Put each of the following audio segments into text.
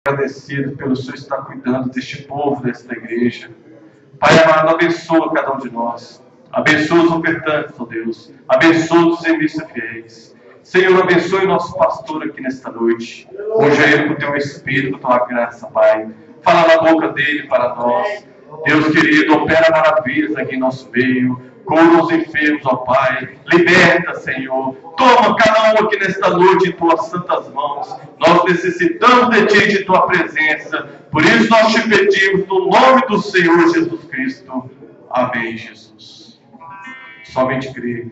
Agradecido pelo Senhor estar cuidando deste povo, desta igreja. Pai amado, abençoa cada um de nós. Abençoa os ofertantes, ó Deus. Abençoa os emissários fiéis. Senhor, abençoe o nosso pastor aqui nesta noite. Unja ele com o teu Espírito, com a tua graça, Pai. Fala na boca dele para nós. Deus querido, opera maravilhas aqui em nosso meio. Cura os enfermos, ó Pai. Liberta, Senhor. Toma cada um aqui nesta noite em tuas santas mãos. Nós necessitamos de Ti, de Tua presença. Por isso nós te pedimos, no nome do Senhor Jesus Cristo. Amém, Jesus. Somente crê.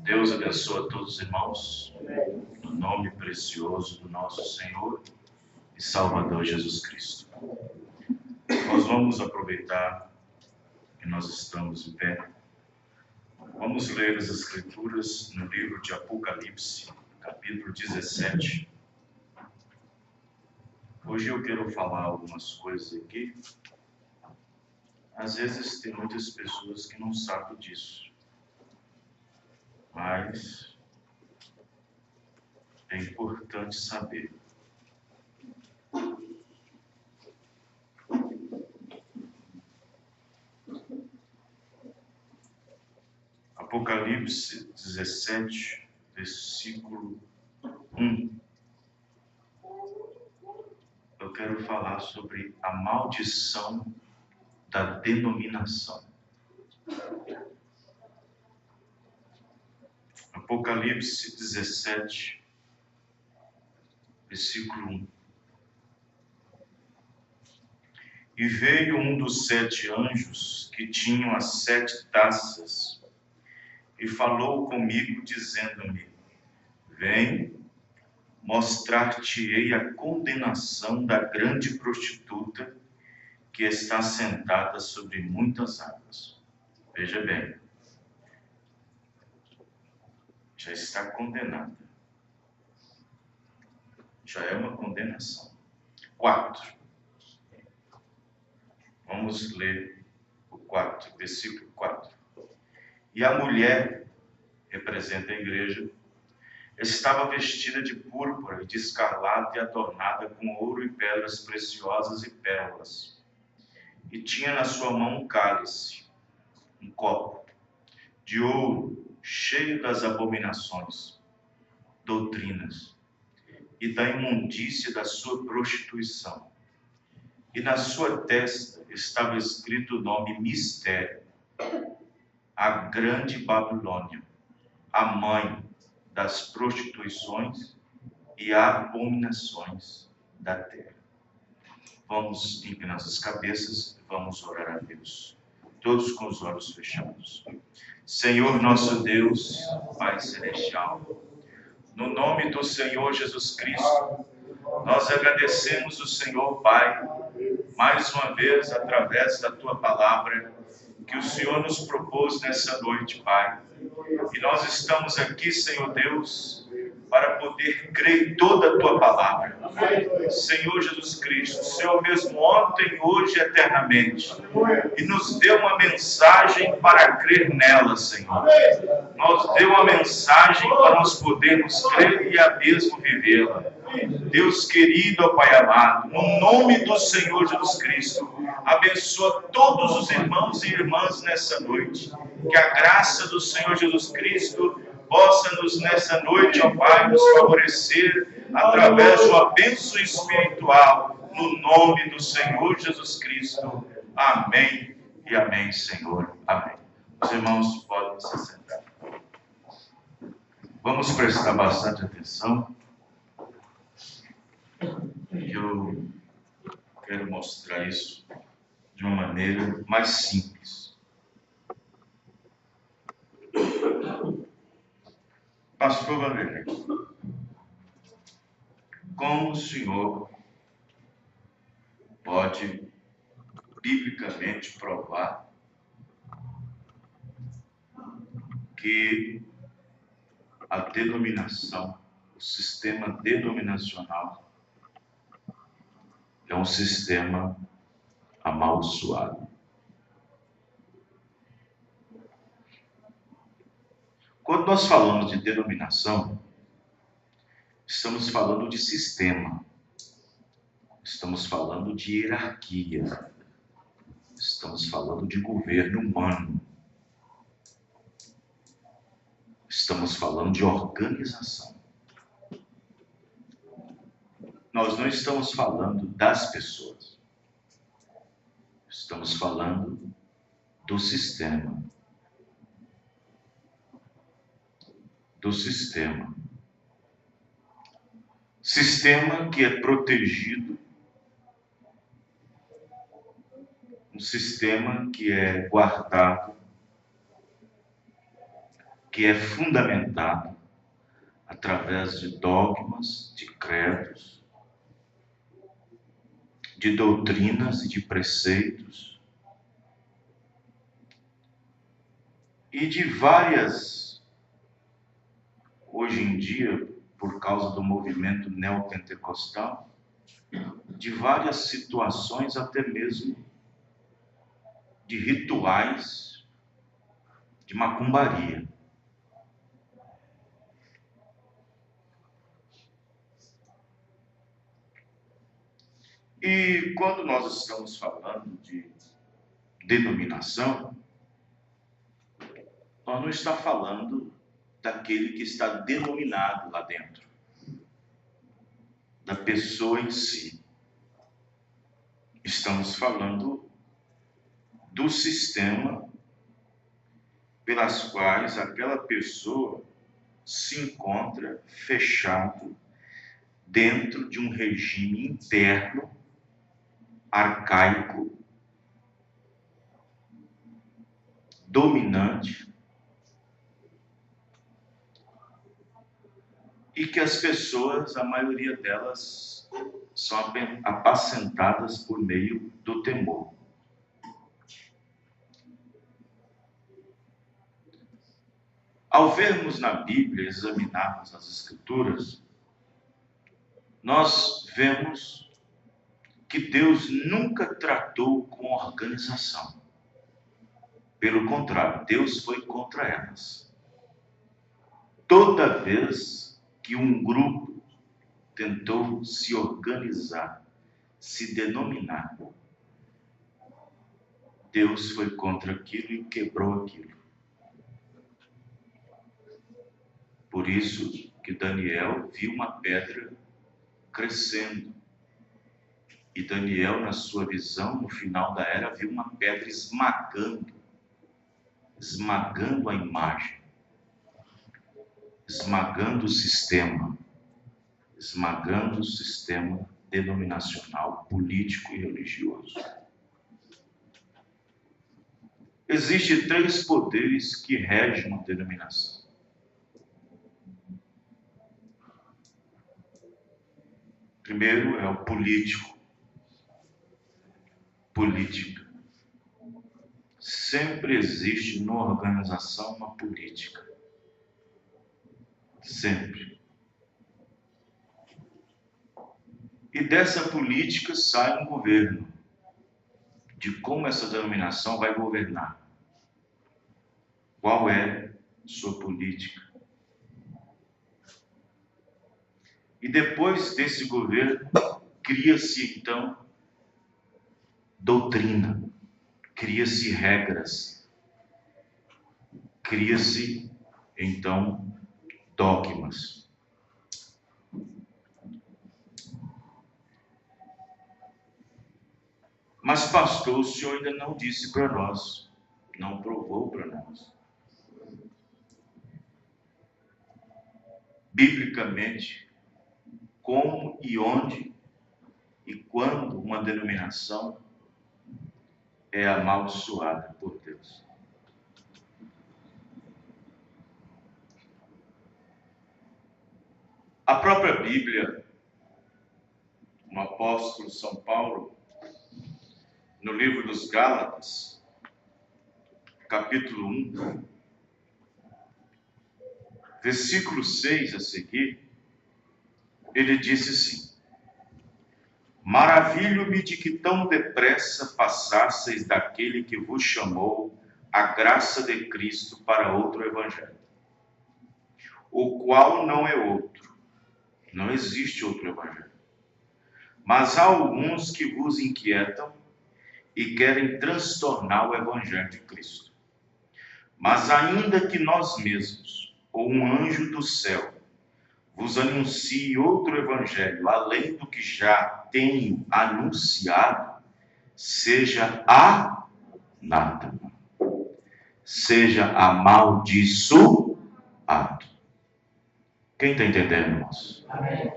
Deus abençoe a todos os irmãos, no nome precioso do nosso Senhor e Salvador Jesus Cristo. Nós vamos aproveitar que nós estamos em pé. Vamos ler as Escrituras no livro de Apocalipse, capítulo 17. Hoje eu quero falar algumas coisas aqui. Às vezes tem muitas pessoas que não sabem disso. Mas é importante saber. Apocalipse 17, versículo 1. Eu quero falar sobre a maldição da denominação. Apocalipse 17, versículo 1. E veio um dos 7 anjos que tinham as 7 taças e falou comigo, dizendo-me: Vem, mostrar-te-ei a condenação da grande prostituta que está sentada sobre muitas águas. Veja bem, já está condenada. Já é uma condenação. 4. Vamos ler o 4, versículo 4. E a mulher, representa a igreja, estava vestida de púrpura e de escarlate e adornada com ouro e pedras preciosas e pérolas. E tinha na sua mão um cálice, um copo, de ouro, cheio das abominações, doutrinas, e da imundícia da sua prostituição. E na sua testa estava escrito o nome Mistério, a grande Babilônia, a mãe das prostituições e abominações da terra. Vamos inclinar nossas cabeças e vamos orar a Deus, todos com os olhos fechados. Senhor nosso Deus, Pai Celestial, no nome do Senhor Jesus Cristo, nós agradecemos o Senhor, Pai, mais uma vez, através da Tua Palavra, que o Senhor nos propôs nessa noite, Pai. E nós estamos aqui, Senhor Deus, para poder crer em toda a tua palavra. Senhor Jesus Cristo, o Senhor mesmo ontem, hoje e eternamente, e nos deu uma mensagem para crer nela, Senhor. Nos deu uma mensagem para nós podermos crer e a mesmo vivê-la. Deus querido, ó Pai amado, no nome do Senhor Jesus Cristo, abençoa todos os irmãos e irmãs nessa noite. Que a graça do Senhor Jesus Cristo possa-nos nessa noite, ó Pai, nos favorecer através de uma bênção espiritual, no nome do Senhor Jesus Cristo. Amém e amém, Senhor. Amém. Os irmãos podem se sentar. Vamos prestar bastante atenção. Eu quero mostrar isso de uma maneira mais simples. Pastor Vanderlei, como o senhor pode biblicamente provar que a denominação, o sistema denominacional, é um sistema amaldiçoado? Quando nós falamos de denominação, estamos falando de sistema, estamos falando de hierarquia, estamos falando de governo humano, estamos falando de organização. Nós não estamos falando das pessoas, estamos falando do sistema. Do sistema. Sistema que é protegido, um sistema que é guardado, que é fundamentado através de dogmas, de credos, de doutrinas e de preceitos e de várias, hoje em dia, por causa do movimento neopentecostal, de várias situações, até mesmo de rituais de macumbaria. E quando nós estamos falando de denominação, nós não estamos falando daquele que está denominado lá dentro, da pessoa em si. Estamos falando do sistema pelas quais aquela pessoa se encontra fechado dentro de um regime interno, arcaico, dominante, e que as pessoas, a maioria delas, são apacentadas por meio do temor. Ao vermos na Bíblia, examinarmos as Escrituras, nós vemos que Deus nunca tratou com organização. Pelo contrário, Deus foi contra elas. Toda vez que um grupo tentou se organizar, se denominar, Deus foi contra aquilo e quebrou aquilo. Por isso que Daniel viu uma pedra crescendo. E Daniel, na sua visão, no final da era, viu uma pedra esmagando a imagem, esmagando o sistema denominacional, político e religioso. Existem 3 poderes que regem uma denominação. Primeiro é o político. Política. Sempre existe numa organização uma política. Sempre. E dessa política sai um governo, de como essa denominação vai governar. Qual é sua política? E depois desse governo, cria-se então doutrina, cria-se regras, cria-se então dogmas. Mas pastor, o senhor ainda não disse para nós, não provou para nós. Biblicamente, como e onde e quando uma denominação é amaldiçoada por Deus. A própria Bíblia, o apóstolo São Paulo, no livro dos Gálatas, capítulo 1, versículo 6 a seguir, ele disse assim: maravilho-me de que tão depressa passasseis daquele que vos chamou a graça de Cristo para outro evangelho, o qual não é outro, não existe outro evangelho. Mas há alguns que vos inquietam e querem transtornar o evangelho de Cristo. Mas ainda que nós mesmos, ou um anjo do céu, vos anuncie outro evangelho, além do que já tenho anunciado, seja anátema, seja amaldiçoado. Quem está entendendo, irmãos? Amém.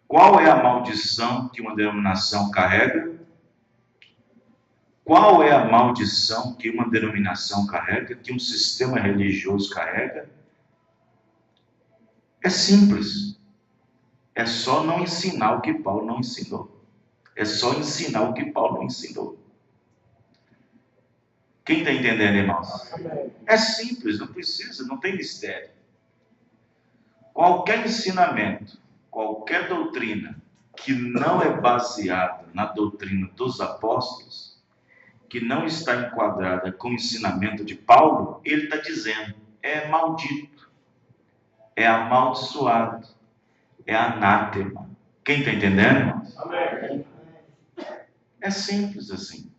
Qual é a maldição que uma denominação carrega? Qual é a maldição que uma denominação carrega, que um sistema religioso carrega? É simples. É só não ensinar o que Paulo não ensinou. É só ensinar o que Paulo não ensinou. Quem está entendendo, irmãos? É simples, não precisa, não tem mistério. Qualquer ensinamento, qualquer doutrina que não é baseada na doutrina dos apóstolos, que não está enquadrada com o ensinamento de Paulo, ele está dizendo, é maldito, é amaldiçoado, é anátema. Quem está entendendo, irmãos? Amém. É simples assim,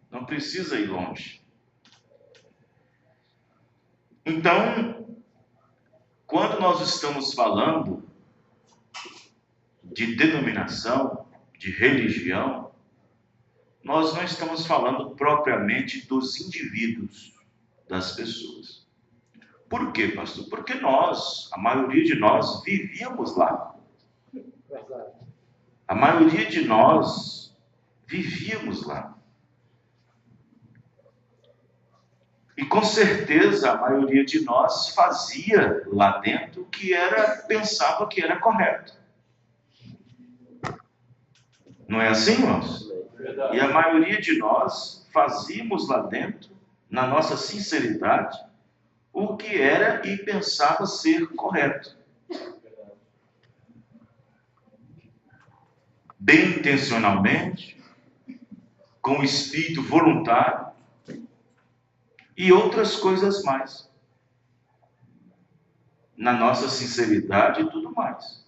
não precisa ir longe. Então, quando nós estamos falando de denominação, de religião, nós não estamos falando propriamente dos indivíduos, das pessoas. Por quê, pastor? Porque nós, a maioria de nós, vivíamos lá. A maioria de nós vivíamos lá. E com certeza a maioria de nós fazia lá dentro o que pensava que era correto. Não é assim, irmãos? E a maioria de nós fazíamos lá dentro, na nossa sinceridade, o que era e pensava ser correto. Bem intencionalmente, com espírito voluntário, e outras coisas mais. Na nossa sinceridade e tudo mais.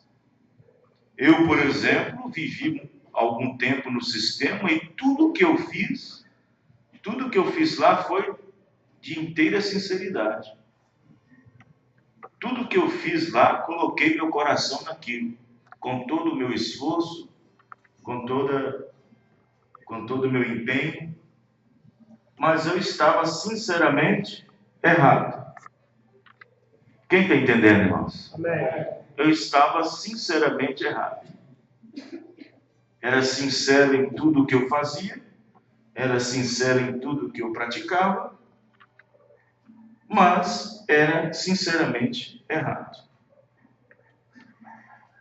Eu, por exemplo, vivi algum tempo no sistema e tudo que eu fiz lá foi de inteira sinceridade. Tudo que eu fiz lá, coloquei meu coração naquilo, com todo o meu esforço, com todo o meu empenho, mas eu estava sinceramente errado. Quem está entendendo, irmãos? Amém. Eu estava sinceramente errado. Era sincero em tudo o que eu fazia, era sincero em tudo o que eu praticava, mas era sinceramente errado.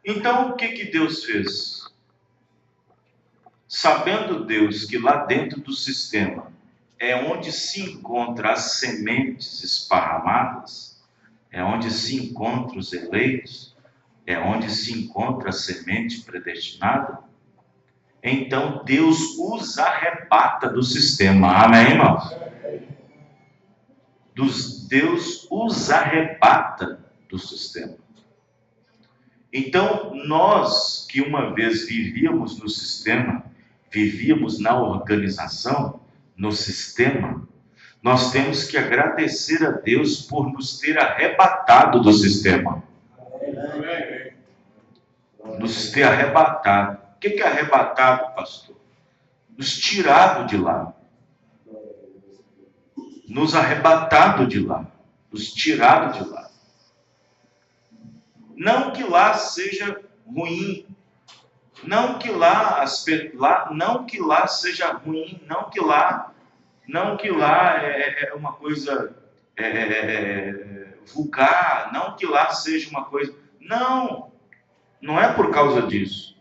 Então, o que Deus fez? Sabendo Deus que lá dentro do sistema é onde se encontram as sementes esparramadas, é onde se encontram os eleitos, é onde se encontra a semente predestinada, então Deus os arrebata do sistema. Amém, irmãos? Deus os arrebata do sistema. Então, nós que uma vez vivíamos no sistema, vivíamos na organização, no sistema, nós temos que agradecer a Deus por nos ter arrebatado do sistema. Nos ter arrebatado. O que é arrebatado, pastor? Nos tirado de lá. Nos arrebatado de lá. Nos tirado de lá. Não que lá seja ruim. Não que lá seja ruim. Não que lá é uma coisa vulgar. Não que lá seja uma coisa... Não é por causa disso.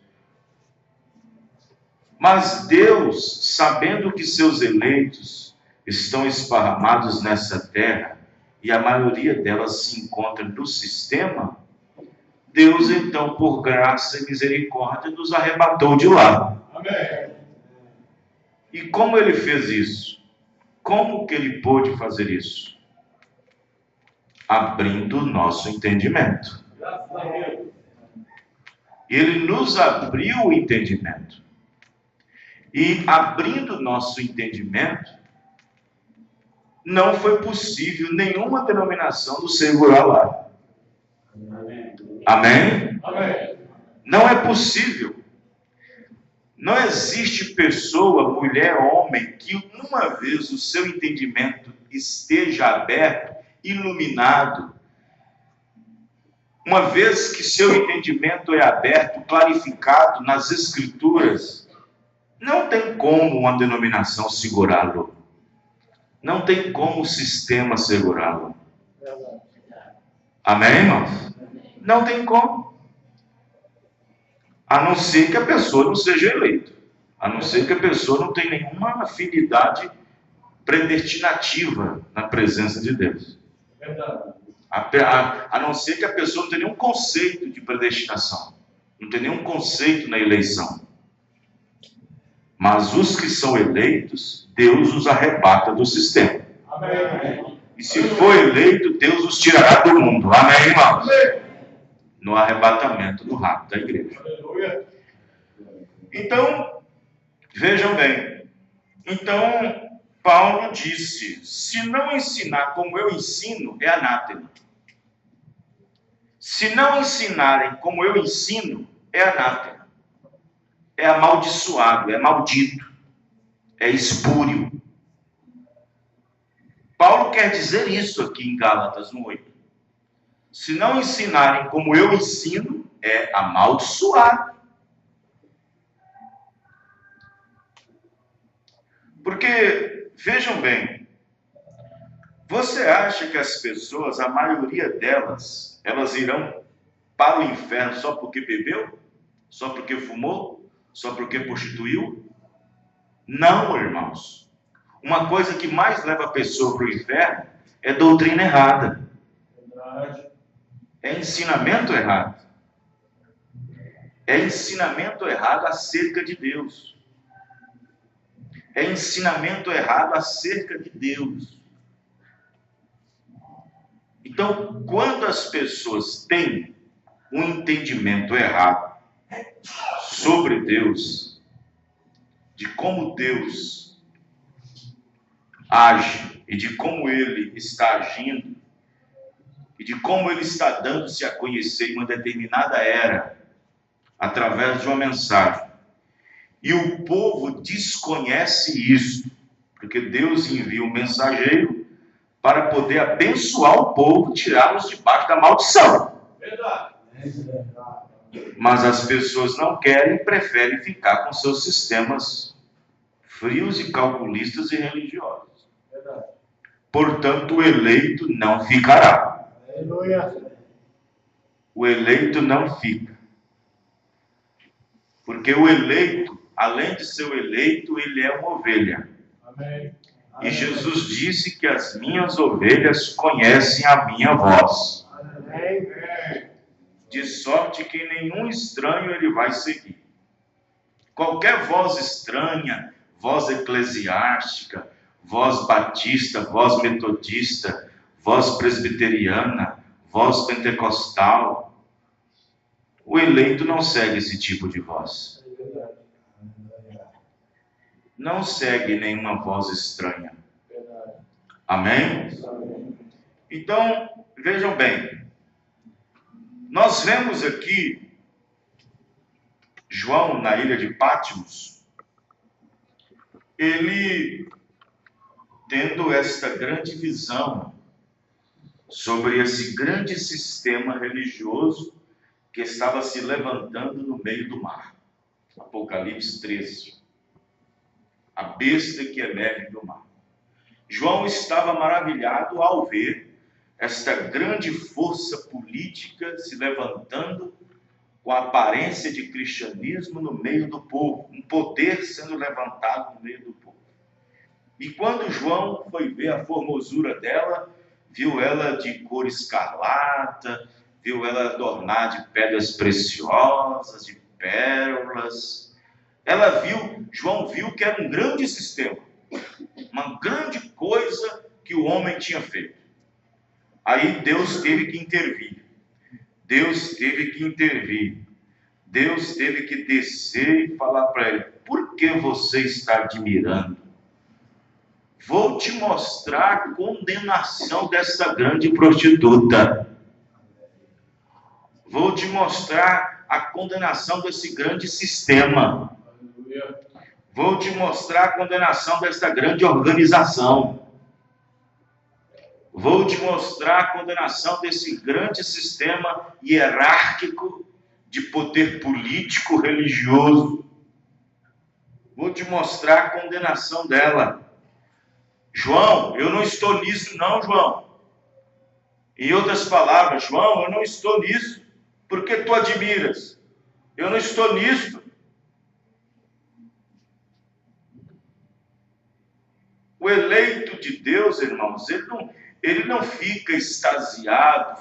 Mas Deus, sabendo que seus eleitos estão esparramados nessa terra, e a maioria delas se encontra no sistema, Deus, então, por graça e misericórdia, nos arrebatou de lá. Amém. E como Ele fez isso? Como que Ele pôde fazer isso? Abrindo o nosso entendimento. Graças a Deus. Ele nos abriu o entendimento. E abrindo nosso entendimento, não foi possível nenhuma denominação nos segurar lá. Amém? Amém? Não é possível. Não existe pessoa, mulher, homem, que uma vez o seu entendimento esteja aberto, iluminado, uma vez que seu entendimento é aberto, clarificado nas Escrituras, não tem como uma denominação segurá-lo. Não tem como o sistema segurá-lo. Amém, irmãos? Não tem como. A não ser que a pessoa não seja eleita. A não ser que a pessoa não tenha nenhuma afinidade predestinativa na presença de Deus. A não ser que a pessoa não tenha nenhum conceito de predestinação. Não tenha nenhum conceito na eleição. Mas os que são eleitos, Deus os arrebata do sistema. Amém. E se for eleito, Deus os tirará do mundo. Amém, irmãos? Amém. No arrebatamento do rapto da igreja. Aleluia. Então, vejam bem. Então, Paulo disse, se não ensinar como eu ensino, é anátema. Se não ensinarem como eu ensino, é anátema. É amaldiçoado, é maldito, é espúrio. Paulo quer dizer isso aqui em Gálatas 1:8. Se não ensinarem como eu ensino, é amaldiçoado. Porque, vejam bem, você acha que as pessoas, a maioria delas, elas irão para o inferno só porque bebeu? Só porque fumou? Só porque prostituiu? Não, irmãos. Uma coisa que mais leva a pessoa para o inferno é doutrina errada. É ensinamento errado. É ensinamento errado acerca de Deus. É ensinamento errado acerca de Deus. Então, quando as pessoas têm um entendimento errado sobre Deus, de como Deus age e de como Ele está agindo e de como Ele está dando-se a conhecer em uma determinada era através de uma mensagem, e o povo desconhece isso, porque Deus envia um mensageiro para poder abençoar o povo, tirá-los debaixo da maldição. Verdade. Mas as pessoas não querem, preferem ficar com seus sistemas frios e calculistas e religiosos. Verdade. Portanto, o eleito não ficará. Aleluia. O eleito não fica. Porque o eleito, além de ser o eleito, ele é uma ovelha. Amém. E Jesus disse que as minhas ovelhas conhecem a minha voz. Amém. de sorte que nenhum estranho ele vai seguir. Qualquer voz estranha, voz eclesiástica, voz batista, voz metodista, voz presbiteriana, voz pentecostal, o eleito não segue esse tipo de voz. Não segue nenhuma voz estranha. Amém? Então, vejam bem. Nós vemos aqui João na ilha de Patmos, ele tendo esta grande visão sobre esse grande sistema religioso que estava se levantando no meio do mar. Apocalipse 13. A besta que emerge do mar. João estava maravilhado ao ver esta grande força política se levantando com a aparência de cristianismo no meio do povo, um poder sendo levantado no meio do povo. E quando João foi ver a formosura dela, viu ela de cor escarlata, viu ela adornada de pedras preciosas, de pérolas. João viu que era um grande sistema, uma grande coisa que o homem tinha feito. Aí Deus teve que intervir. Deus teve que descer e falar para ele: por que você está admirando? Vou te mostrar a condenação dessa grande prostituta. Vou te mostrar a condenação desse grande sistema. Vou te mostrar a condenação dessa grande organização. Vou te mostrar a condenação desse grande sistema hierárquico de poder político, religioso. Vou te mostrar a condenação dela. João, eu não estou nisso não, João. Em outras palavras, João, eu não estou nisso. Por que tu admiras? Eu não estou nisso. O eleito de Deus, irmãos, ele não fica extasiado,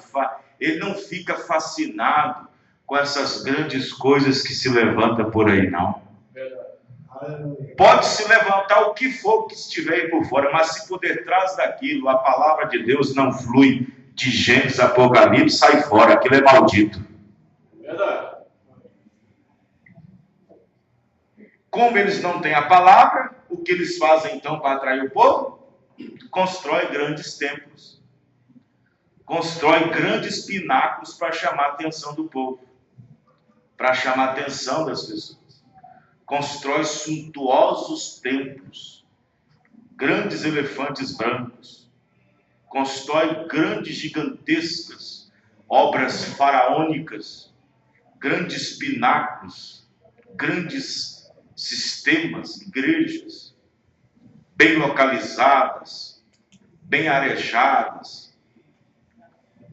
ele não fica fascinado com essas grandes coisas que se levantam por aí, não. Pode se levantar o que for que estiver aí por fora, mas se por detrás daquilo a palavra de Deus não flui de Gênesis, Apocalipse, sai fora, aquilo é maldito. Verdade. Como eles não têm a palavra, o que eles fazem então para atrair o povo? Constrói grandes templos, constrói grandes pináculos para chamar a atenção do povo, para chamar a atenção das pessoas. Constrói suntuosos templos, grandes elefantes brancos, constrói grandes, gigantescas obras faraônicas, grandes pináculos, grandes sistemas, igrejas, bem localizadas, bem arejadas,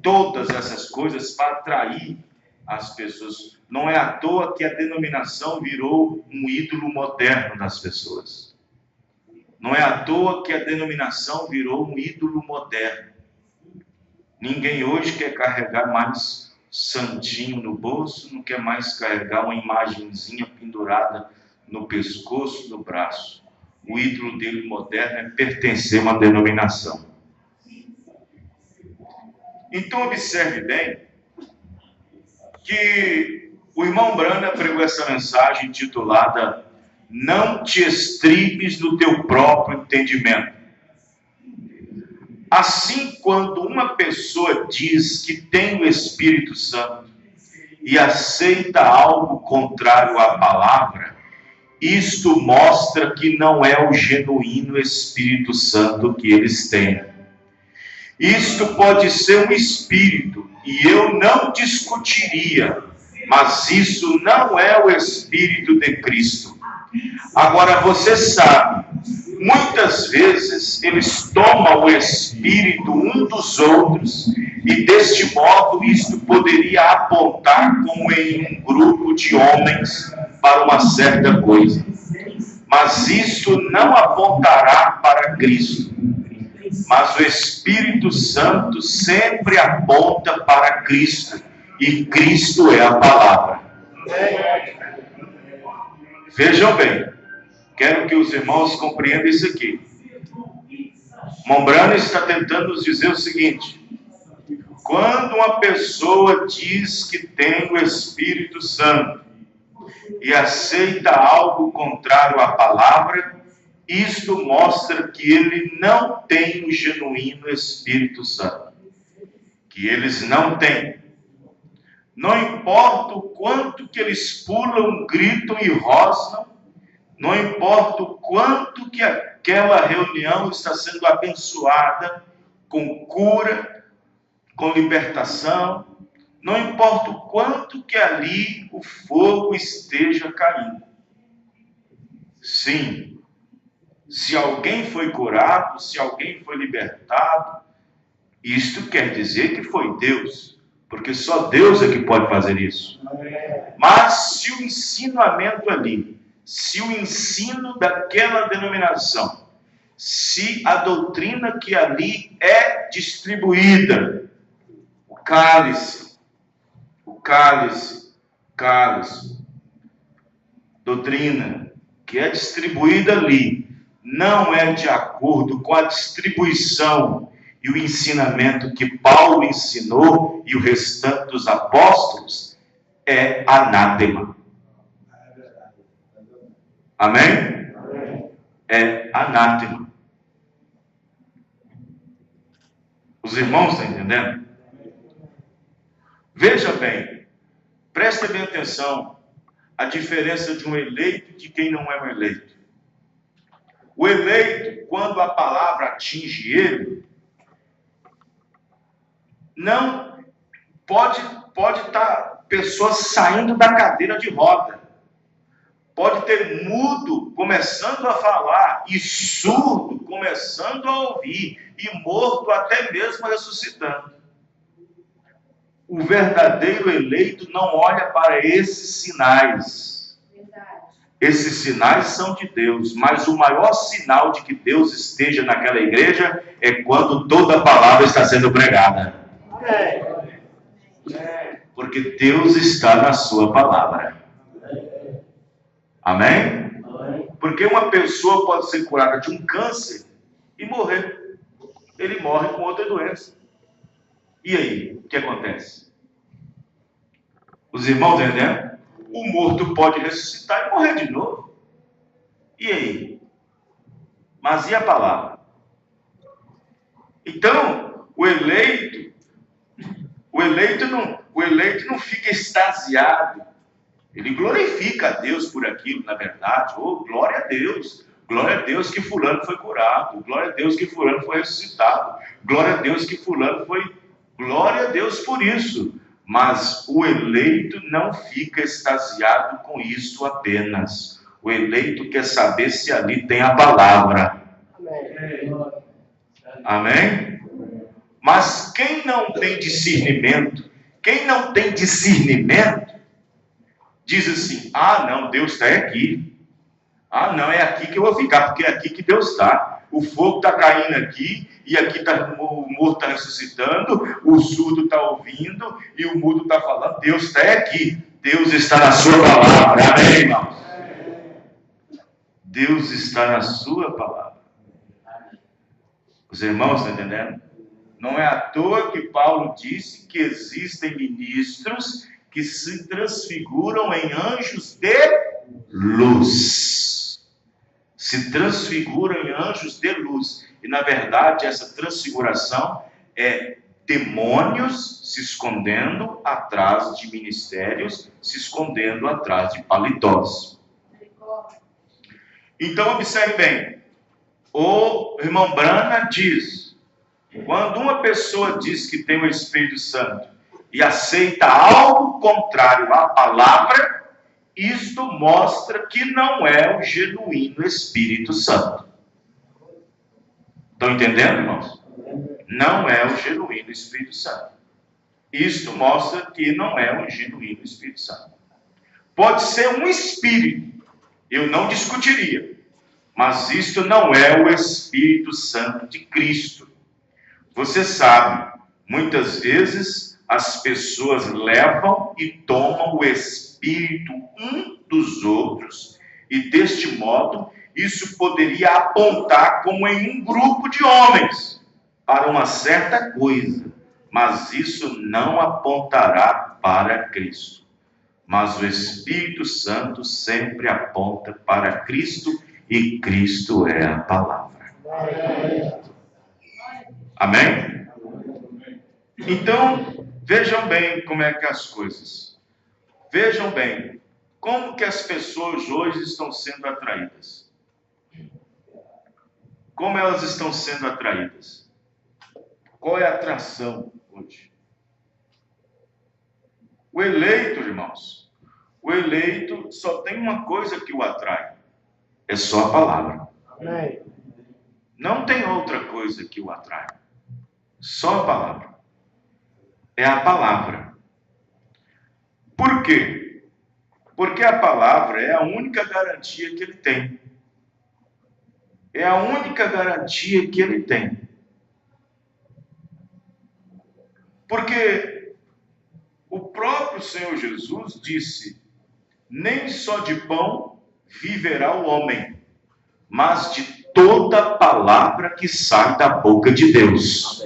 todas essas coisas para atrair as pessoas. Não é à toa que a denominação virou um ídolo moderno das pessoas. Não é à toa que a denominação virou um ídolo moderno. Ninguém hoje quer carregar mais santinho no bolso, não quer mais carregar uma imagenzinha pendurada no pescoço, no braço. O ídolo dele moderno é pertencer a uma denominação. Então observe bem que o irmão Brana pregou essa mensagem intitulada "Não te estribes no teu próprio entendimento". Assim, quando uma pessoa diz que tem o Espírito Santo e aceita algo contrário à palavra, isto mostra que não é o genuíno Espírito Santo que eles têm. Isto pode ser um espírito, e eu não discutiria, mas isso não é o Espírito de Cristo. Agora, você sabe, muitas vezes eles tomam o Espírito um dos outros, e deste modo isto poderia apontar como em um grupo de homens para uma certa coisa. Mas isso não apontará para Cristo. Mas o Espírito Santo sempre aponta para Cristo. e Cristo é a palavra. Vejam bem, quero que os irmãos compreendam isso aqui. Mombrana está tentando nos dizer o seguinte: quando uma pessoa diz que tem o Espírito Santo e aceita algo contrário à palavra, isto mostra que ele não tem o genuíno Espírito Santo. Que eles não têm. Não importa o quanto que eles pulam, gritam e rosnam, não importa o quanto que aquela reunião está sendo abençoada com cura, com libertação, não importa o quanto que ali o fogo esteja caindo. Sim, se alguém foi curado, se alguém foi libertado, isto quer dizer que foi Deus, porque só Deus é que pode fazer isso. Mas se o ensinamento ali, se o ensino daquela denominação, se a doutrina que ali é distribuída, o cálice, doutrina que é distribuída ali, não é de acordo com a distribuição e o ensinamento que Paulo ensinou e o restante dos apóstolos, é anátema. Amém? É anátema. Os irmãos estão entendendo? Veja bem, preste bem atenção a diferença de um eleito e de quem não é um eleito. O eleito, quando a palavra atinge ele, não pode estar pessoas saindo da cadeira de roda, pode ter mudo começando a falar e surdo começando a ouvir e morto até mesmo ressuscitando. O verdadeiro eleito não olha para esses sinais. Esses sinais são de Deus, mas o maior sinal de que Deus esteja naquela igreja é quando toda a palavra está sendo pregada. Porque Deus está na sua palavra. Amém? Porque uma pessoa pode ser curada de um câncer e morrer. Ele morre com outra doença. E aí, o que acontece? Os irmãos entendem? O morto pode ressuscitar e morrer de novo. E aí? Mas e a palavra? Então, o eleito não fica extasiado. Ele glorifica a Deus por aquilo, na verdade. Oh, glória a Deus. Glória a Deus que fulano foi curado. Glória a Deus que fulano foi ressuscitado. Glória a Deus que fulano foi... Glória a Deus por isso. Mas o eleito não fica extasiado com isso apenas. O eleito quer saber se ali tem a palavra. Amém? Mas quem não tem discernimento, diz assim: ah, não, Deus está aqui. Ah, não, é aqui que eu vou ficar, porque é aqui que Deus está. O fogo está caindo aqui, e aqui o morto está ressuscitando, o surdo está ouvindo, e o mudo está falando. Deus está aqui. Deus está na sua palavra. Amém, irmãos? Deus está na sua palavra. Os irmãos estão entendendo? Não é à toa que Paulo disse que existem ministros que se transfiguram em anjos de luz. Se transfiguram em anjos de luz. E, na verdade, essa transfiguração é demônios se escondendo atrás de ministérios, se escondendo atrás de paletós. Então, observe bem. O irmão Brana diz: quando uma pessoa diz que tem o Espírito Santo e aceita algo contrário à palavra, isto mostra que não é o genuíno Espírito Santo. Estão entendendo, irmãos? Não é o genuíno Espírito Santo. Isto mostra que não é o genuíno Espírito Santo. Pode ser um espírito, eu não discutiria, mas isto não é o Espírito Santo de Cristo. Você sabe, muitas vezes as pessoas levam e tomam o espírito um dos outros, e deste modo isso poderia apontar como em um grupo de homens para uma certa coisa, mas isso não apontará para Cristo. Mas o Espírito Santo sempre aponta para Cristo, e Cristo é a palavra. Amém? Então, vejam bem como é que as coisas. Vejam bem como que as pessoas hoje estão sendo atraídas. Como elas estão sendo atraídas? Qual é a atração hoje? O eleito, irmãos, o eleito só tem uma coisa que o atrai. É só a palavra. Não tem outra coisa que o atrai. Só a palavra. É a palavra. Por quê? Porque a palavra é a única garantia que ele tem. É a única garantia que ele tem. Porque o próprio Senhor Jesus disse: nem só de pão viverá o homem, mas de toda palavra que sai da boca de Deus.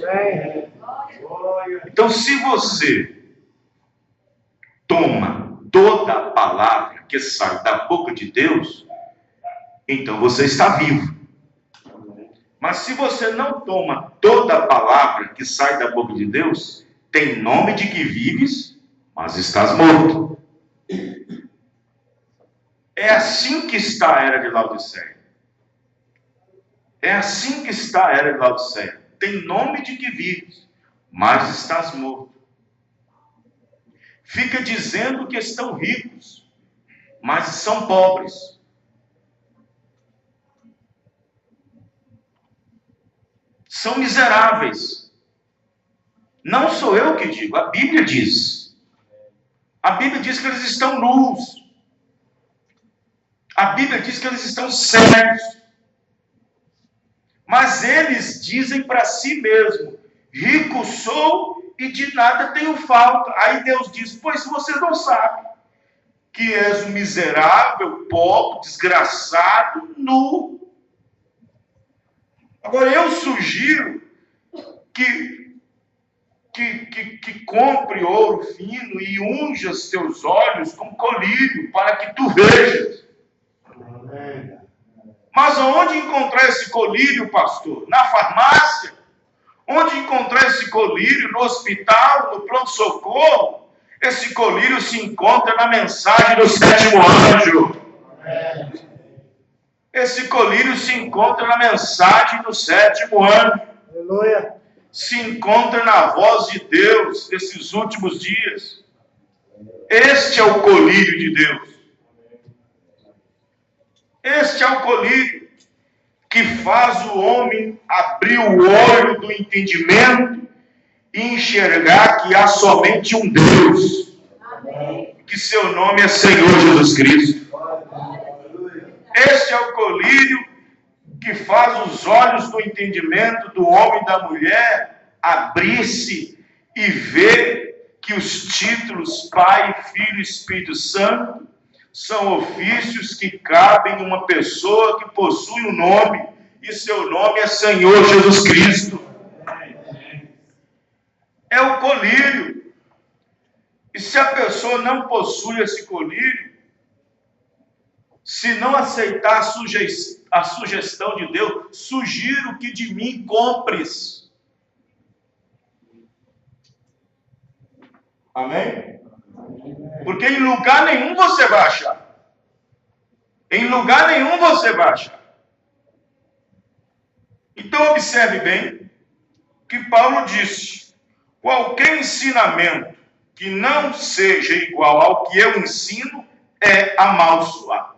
Então, se você toma toda a palavra que sai da boca de Deus, então você está vivo. Mas se você não toma toda a palavra que sai da boca de Deus, tem nome de que vives, mas estás morto. É assim que está a era de Laodiceia. É assim que está a era de Laodiceia. Tem nome de que vives, mas estás morto. Fica dizendo que estão ricos, mas são pobres. São miseráveis. Não sou eu que digo, a Bíblia diz. A Bíblia diz que eles estão nus. A Bíblia diz que eles estão cegos. Mas eles dizem para si mesmo: rico sou e de nada tenho falta. Aí Deus diz: pois você não sabe que és um miserável, pobre, desgraçado, nu. Agora eu sugiro que compre ouro fino e unja os teus olhos com colírio para que tu vejas. Mas onde encontrar esse colírio, pastor? Na farmácia? Onde encontrar esse colírio? No hospital? No pronto-socorro? Esse colírio se encontra na mensagem do sétimo anjo. Esse colírio se encontra na mensagem do sétimo anjo. Aleluia. Se encontra na voz de Deus nesses últimos dias. Este é o colírio de Deus. Este é o colírio que faz o homem abrir o olho do entendimento e enxergar que há somente um Deus. Amém. Que seu nome é Senhor Jesus Cristo. Este é o colírio que faz os olhos do entendimento do homem e da mulher abrir-se e ver que os títulos Pai, Filho e Espírito Santo são ofícios que cabem em uma pessoa que possui um nome, e seu nome é Senhor Jesus Cristo. É o colírio. E se a pessoa não possui esse colírio, se não aceitar a sugestão de Deus, sugiro que de mim compres. Amém? Porque em lugar nenhum você vai achar. Em lugar nenhum você vai achar. Então observe bem que Paulo disse: qualquer ensinamento que não seja igual ao que eu ensino é amaldiçoado.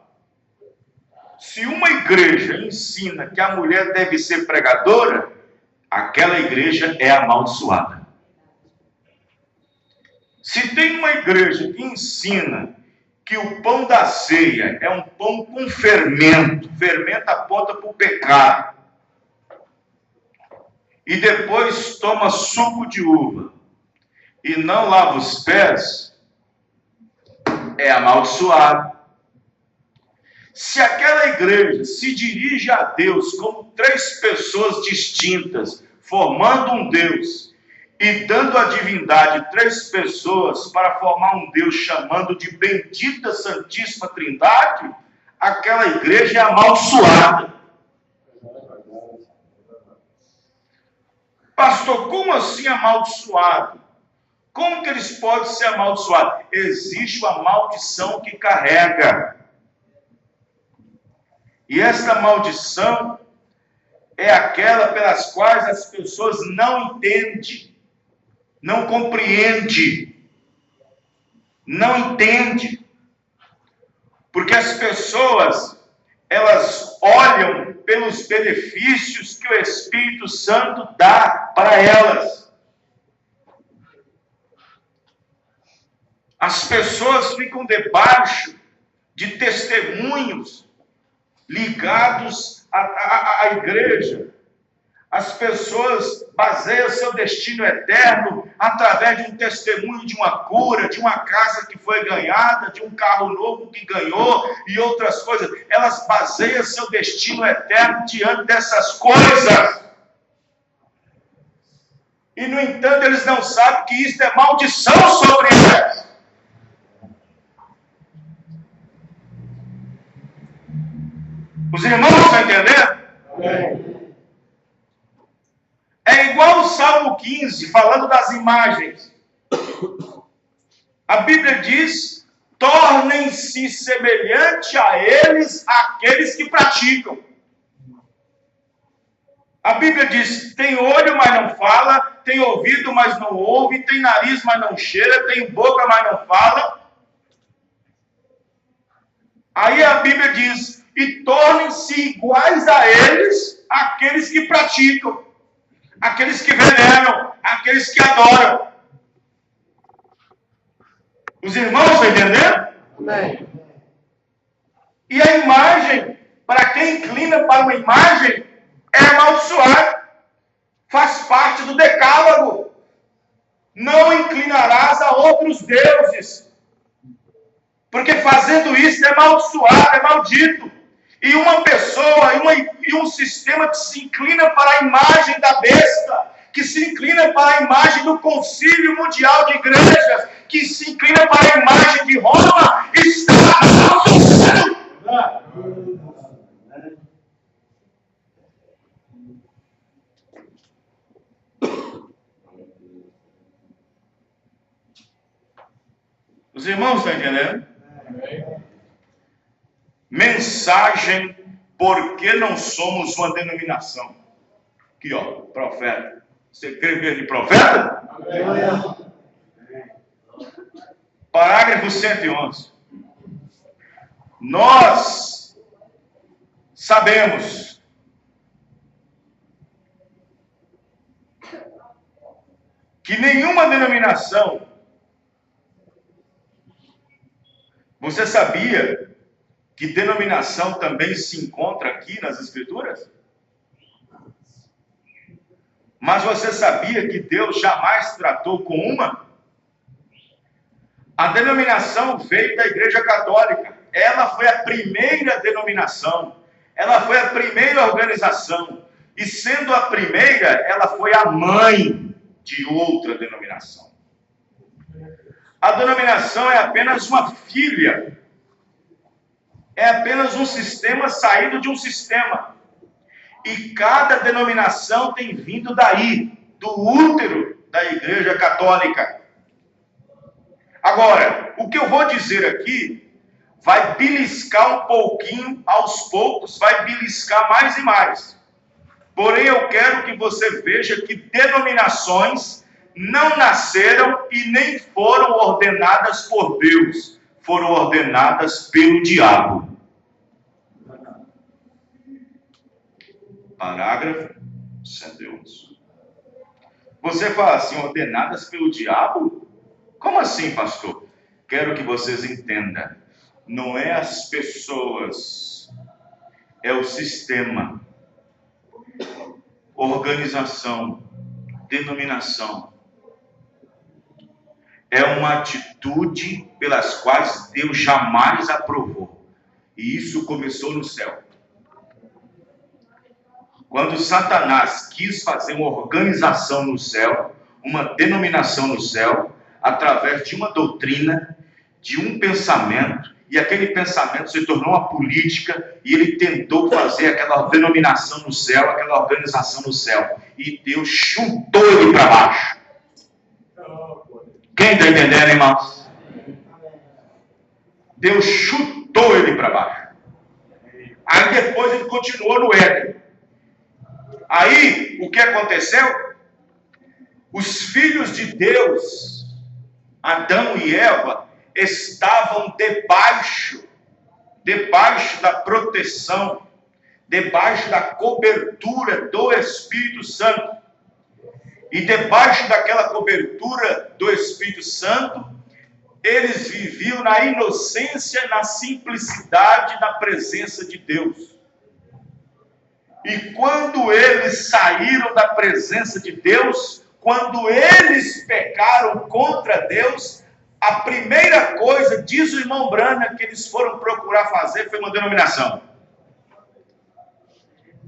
Se uma igreja ensina que a mulher deve ser pregadora, aquela igreja é amaldiçoada. Se tem uma igreja que ensina que o pão da ceia é um pão com fermento, fermento aponta para o pecado, e depois toma suco de uva, e não lava os pés, é amaldiçoado. Se aquela igreja se dirige a Deus como três pessoas distintas, formando um Deus, e dando à divindade três pessoas para formar um Deus, chamando de bendita Santíssima Trindade, aquela igreja é amaldiçoada. Pastor, como assim amaldiçoado? Como que eles podem ser amaldiçoados? Existe uma maldição que carrega. E esta maldição é aquela pelas quais as pessoas não entendem, não compreendem, não entendem. Porque as pessoas, elas olham pelos benefícios que o Espírito Santo dá para elas. As pessoas ficam debaixo de testemunhos ligados à igreja. As pessoas baseiam seu destino eterno através de um testemunho de uma cura, de uma casa que foi ganhada, de um carro novo que ganhou e outras coisas. Elas baseiam seu destino eterno diante dessas coisas. E, no entanto, eles não sabem que isso é maldição sobre elas. Os irmãos estão entendendo? Amém. É igual o Salmo 15, falando das imagens. A Bíblia diz: tornem-se semelhante a eles aqueles que praticam. A Bíblia diz: tem olho, mas não fala, tem ouvido, mas não ouve, tem nariz, mas não cheira, tem boca, mas não fala. Aí a Bíblia diz: e tornem-se iguais a eles aqueles que praticam, aqueles que veneram, aqueles que adoram. Os irmãos estão entendendo? Amém. E a imagem, para quem inclina para uma imagem, é amaldiçoado. Faz parte do decálogo. Não inclinarás a outros deuses. Porque fazendo isso é amaldiçoado, é maldito. E uma pessoa, e um sistema que se inclina para a imagem da besta, que se inclina para a imagem do Concílio Mundial de Igrejas, que se inclina para a imagem de Roma, está amaldiçoado. Os irmãos estão entendendo? Mensagem: por que não somos uma denominação? Aqui, ó, profeta. Você crê mesmo em profeta? Amém. Parágrafo 111. Nós sabemos que nenhuma denominação. Você sabia que denominação também se encontra aqui nas Escrituras? Mas você sabia que Deus jamais tratou com uma? A denominação veio da Igreja Católica. Ela foi a primeira denominação. Ela foi a primeira organização. E sendo a primeira, ela foi a mãe de outra denominação. A denominação é apenas uma filha. É apenas um sistema saído de um sistema. E cada denominação tem vindo daí, do útero da Igreja Católica. Agora, o que eu vou dizer aqui vai beliscar um pouquinho, aos poucos, vai beliscar mais e mais. Porém, eu quero que você veja que denominações não nasceram e nem foram ordenadas por Deus. Foram ordenadas pelo diabo. Parágrafo 111. Você fala assim, ordenadas pelo diabo? Como assim, pastor? Quero que vocês entendam. Não é as pessoas, é o sistema, organização, denominação. é uma atitude pelas quais Deus jamais aprovou. E isso começou no céu. Quando Satanás quis fazer uma organização no céu, uma denominação no céu, através de uma doutrina, de um pensamento, e aquele pensamento se tornou uma política, e ele tentou fazer aquela denominação no céu, aquela organização no céu. E Deus chutou ele para baixo. Quem está entendendo, irmãos? Deus chutou ele para baixo. Aí depois ele continuou no Éden. Aí, o que aconteceu? Os filhos de Deus, Adão e Eva, estavam debaixo da proteção, debaixo da cobertura do Espírito Santo. E debaixo daquela cobertura do Espírito Santo, eles viviam na inocência, na simplicidade, na presença de Deus. E quando eles saíram da presença de Deus, quando eles pecaram contra Deus, a primeira coisa, diz o irmão Branham, que eles foram procurar fazer foi uma denominação.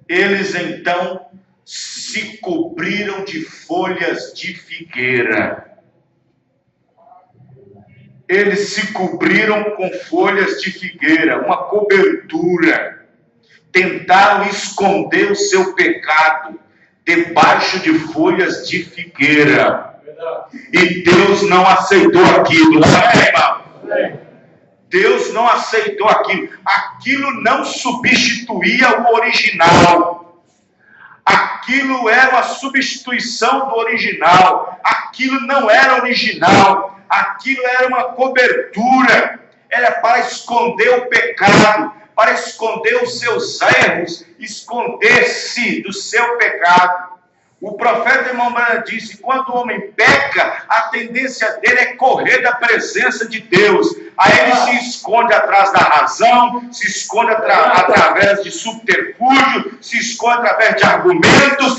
Eles então se cobriram de folhas de figueira. Eles se cobriram com folhas de figueira, uma cobertura. Tentaram esconder o seu pecado debaixo de folhas de figueira. E Deus não aceitou aquilo. Amém, irmão? Deus não aceitou aquilo. Aquilo não substituía o original. Aquilo era uma substituição do original. Aquilo não era original. Aquilo era uma cobertura. Era para esconder o pecado, para esconder os seus erros, esconder-se do seu pecado. O profeta irmão Branham disse, quando o homem peca, a tendência dele é correr da presença de Deus. Aí ele se esconde atrás da razão, se esconde através de subterfúgio, se esconde através de argumentos.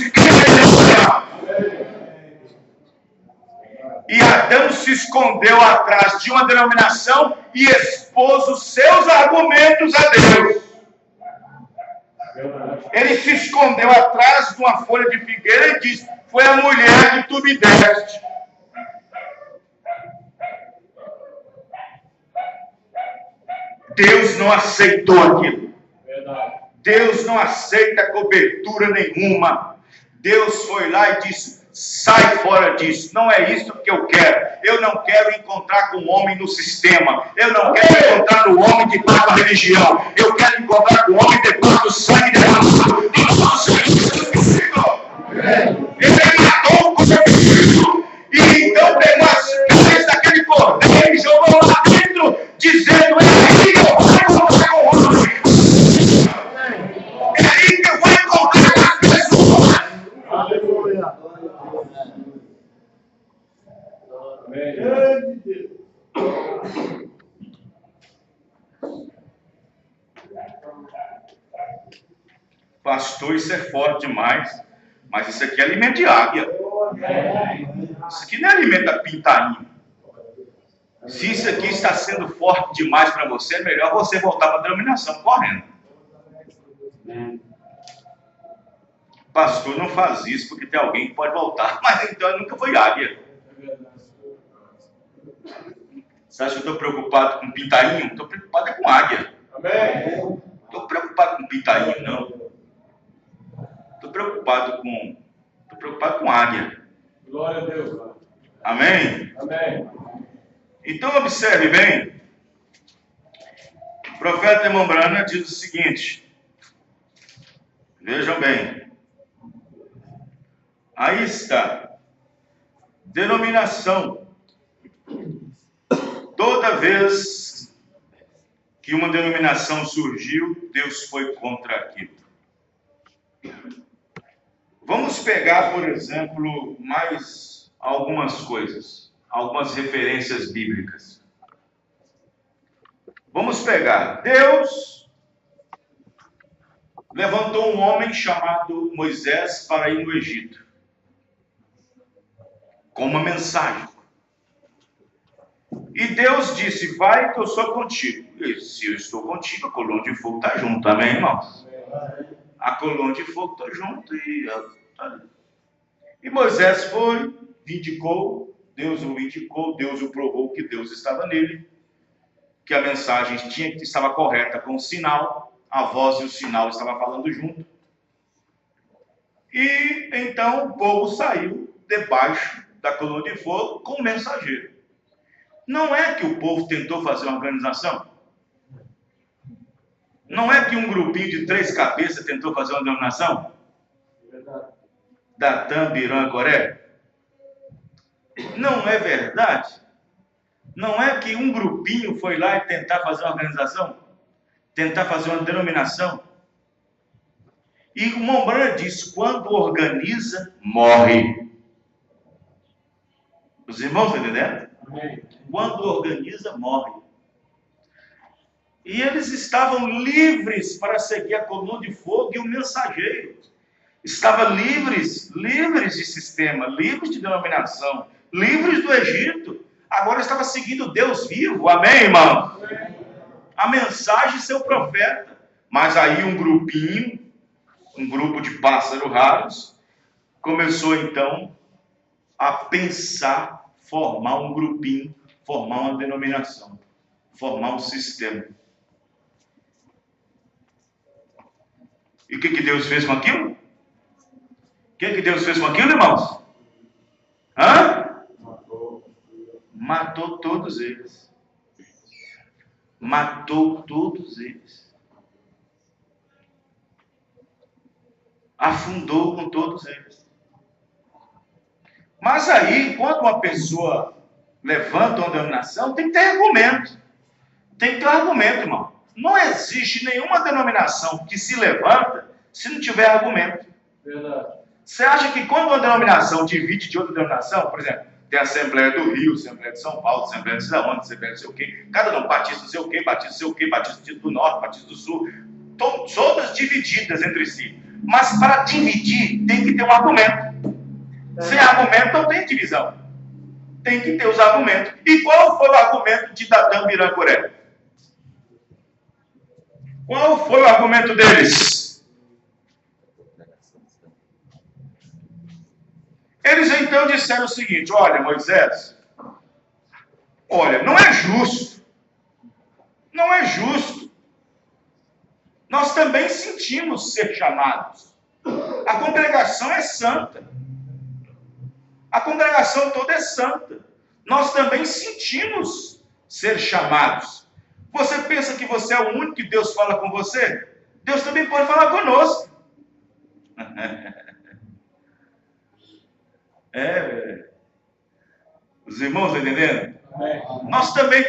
E Adão se escondeu atrás de uma denominação e expôs os seus argumentos a Deus. Ele se escondeu atrás de uma folha de figueira e disse, foi a mulher que tu me deste. Deus não aceitou aquilo. Deus não aceita cobertura nenhuma. Deus foi lá e disse, sai fora disso, não é isso que eu quero. Eu não quero encontrar com o homem no sistema. Eu não quero encontrar no homem debaixo da religião. Eu quero encontrar com o homem debaixo do sangue derramado. Ele matou o cordeiro. E então pegou as pés daquele cordeiro e jogou lá dentro, dizendo, é aí que eu vou encontrar com o homem. É aí que eu vou encontrar com as pessoas. Aleluia. Pastor, isso é forte demais, mas isso aqui é alimento de águia. Isso aqui não é alimento da pintainha. Se isso aqui está sendo forte demais para você, é melhor você voltar para a denominação correndo. Pastor, não faz isso porque tem alguém que pode voltar. Mas então nunca foi águia. Você acha que eu estou preocupado com pintainho? Estou preocupado com águia. Amém. Estou preocupado com pintainho, não. Estou preocupado com águia. Glória a Deus. Amém? Amém. Então observe bem. O profeta irmão Branham diz o seguinte. Vejam bem. Aí está. Denominação. Toda vez que uma denominação surgiu, Deus foi contra aquilo. Vamos pegar, por exemplo, mais algumas coisas, algumas referências bíblicas. Vamos pegar. Deus levantou um homem chamado Moisés para ir no Egito, com uma mensagem. E Deus disse, vai que eu sou contigo. E se eu estou contigo, a coluna de fogo está junto, amém, irmãos? A coluna de fogo está junto e Moisés foi, vindicou, Deus o vindicou, Deus o provou que Deus estava nele, que a mensagem estava correta com o sinal, a voz e o sinal estavam falando junto. E então o povo saiu debaixo da coluna de fogo com o mensageiro. Não é que o povo tentou fazer uma organização? Não é que um grupinho de 3 cabeças tentou fazer uma denominação? Datã, Biram, Coré? Não é verdade? Não é que um grupinho foi lá e tentar fazer uma organização? Tentar fazer uma denominação? E o Montbran diz, quando organiza, morre. Os irmãos estão entendendo? Quando organiza, morre. E eles estavam livres para seguir a coluna de fogo e o mensageiro. Estavam livres de sistema, livres de denominação, livres do Egito. Agora estava seguindo Deus vivo, amém, irmão? A mensagem de seu profeta. Mas aí um grupinho, um grupo de pássaros raros, começou então a pensar, formar um grupinho, formar uma denominação, formar um sistema. E o que Deus fez com aquilo? O que Deus fez com aquilo, irmãos? Matou todos eles. Matou todos eles. Afundou com todos eles. Mas aí, quando uma pessoa levanta uma denominação, tem que ter argumento. Tem que ter argumento, irmão. Não existe nenhuma denominação que se levanta se não tiver argumento. Verdade. Você acha que quando uma denominação divide de outra denominação, por exemplo, tem a Assembleia do Rio, Assembleia de São Paulo, Assembleia de Cidade, Assembleia de sei o quê, cada um, Batista não sei o quê, Batista não sei o quê, Batista do Norte, Batista do Sul, todas divididas entre si. Mas para dividir, tem que ter um argumento. Sem argumento não tem divisão. Tem que ter os argumentos. E qual foi o argumento de Datã, Biram, Coré? Qual foi o argumento deles? Eles então disseram o seguinte, olha, Moisés, olha, não é justo. Não é justo. Nós também sentimos ser chamados. A congregação é santa. A congregação toda é santa. Nós também sentimos ser chamados. Você pensa que você é o único que Deus fala com você? Deus também pode falar conosco. Os irmãos estão entendendo? Nós também,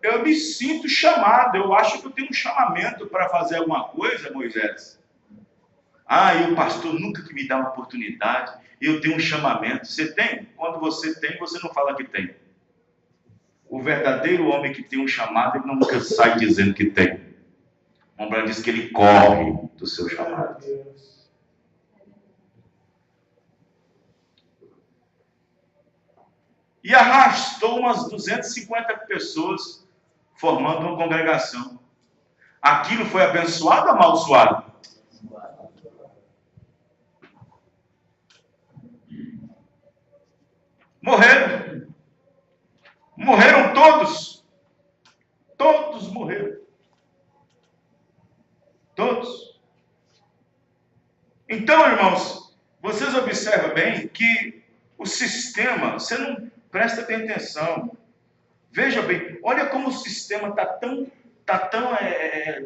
eu me sinto chamado, eu acho que eu tenho um chamamento para fazer alguma coisa, Moisés. E o pastor nunca que me dá uma oportunidade, eu tenho um chamamento. Você tem? Quando você tem, você não fala que tem. O verdadeiro homem que tem um chamado, ele nunca sai dizendo que tem. O homem diz que ele corre do seu chamado. E arrastou umas 250 pessoas, formando uma congregação. Aquilo foi abençoado ou amaldiçoado? Morreram. Morreram todos. Todos morreram. Todos. Então, irmãos, vocês observam bem que o sistema, você não presta bem atenção. Veja bem, olha como o sistema está tão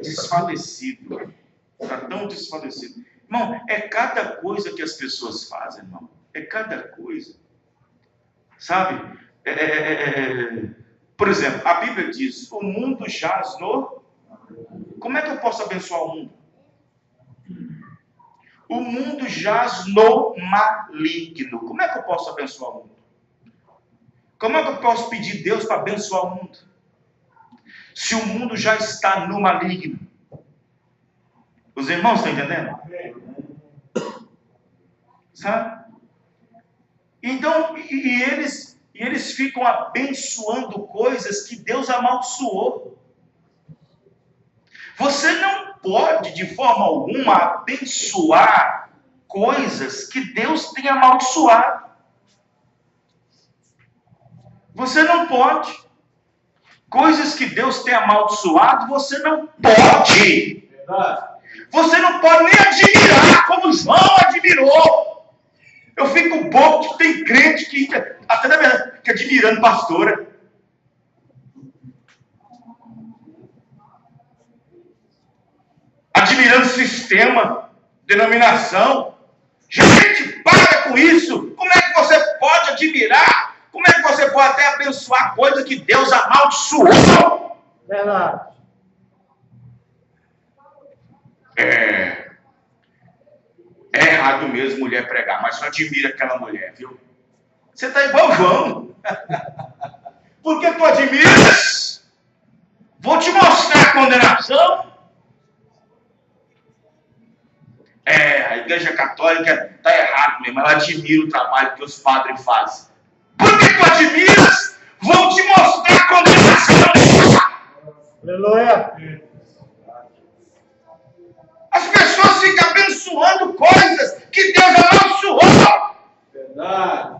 desfalecido. Está tão desfalecido. Irmão, é cada coisa que as pessoas fazem, irmão. É cada coisa. Sabe? Por exemplo, a Bíblia diz, o mundo jaz no... Como é que eu posso abençoar o mundo? O mundo jaz no maligno. Como é que eu posso abençoar o mundo? Como é que eu posso pedir Deus para abençoar o mundo? Se o mundo já está no maligno. Os irmãos estão entendendo? Sabe? Então, e e eles ficam abençoando coisas que Deus amaldiçoou. Você não pode, de forma alguma, abençoar coisas que Deus tem amaldiçoado. Você não pode. Coisas que Deus tem amaldiçoado, você não pode. Você não pode nem admirar como João admirou. Eu fico bobo que tem crente que, até na verdade, fica admirando pastora. Admirando sistema, denominação. Gente, para com isso. Como é que você pode admirar? Como é que você pode até abençoar coisa que Deus amaldiçoou? Verdade. É errado mesmo mulher pregar, mas só admira aquela mulher, viu? Você está igual João. Por que tu admiras? Vou te mostrar a condenação. A Igreja Católica está errado mesmo, ela admira o trabalho que os padres fazem. Por que tu admiras? Vou te mostrar a condenação. Aleluia. As pessoas ficam abençoando coisas que Deus abençoou. Verdade.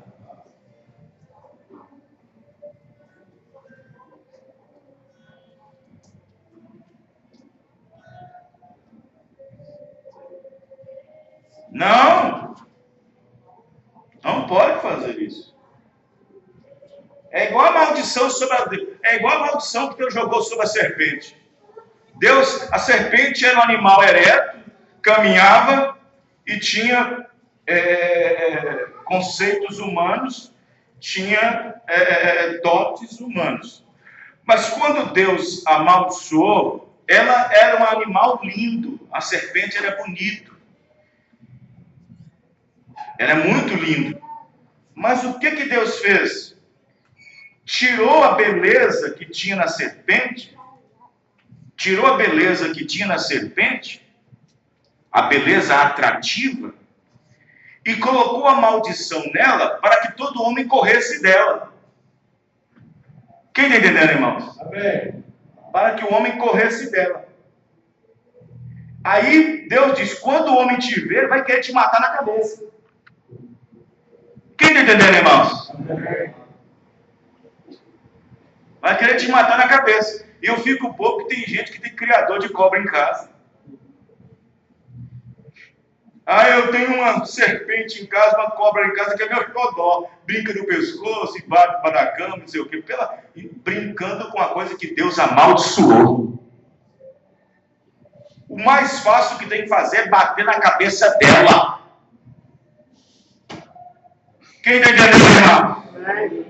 Não pode fazer isso. É igual a maldição que Deus jogou sobre a serpente. A serpente era um animal ereto, caminhava e tinha conceitos humanos, tinha dotes humanos. Mas quando Deus amaldiçoou, ela era um animal lindo, a serpente era bonito. Era muito lindo. Mas o que Deus fez? Tirou a beleza que tinha na serpente, a beleza atrativa, e colocou a maldição nela para que todo homem corresse dela. Quem está entendendo, irmãos? Amém. Para que o homem corresse dela. Aí Deus diz: quando o homem te ver, vai querer te matar na cabeça. Quem está entendendo, irmãos? Amém. Vai querer te matar na cabeça. E eu fico pouco que tem gente que tem criador de cobra em casa. Eu tenho uma serpente em casa, uma cobra em casa, que é meu xodó. Brinca no pescoço e bate para a cama, não sei o quê. Brincando com a coisa que Deus amaldiçoou. O mais fácil que tem que fazer é bater na cabeça dela. Quem está entendendo, irmão?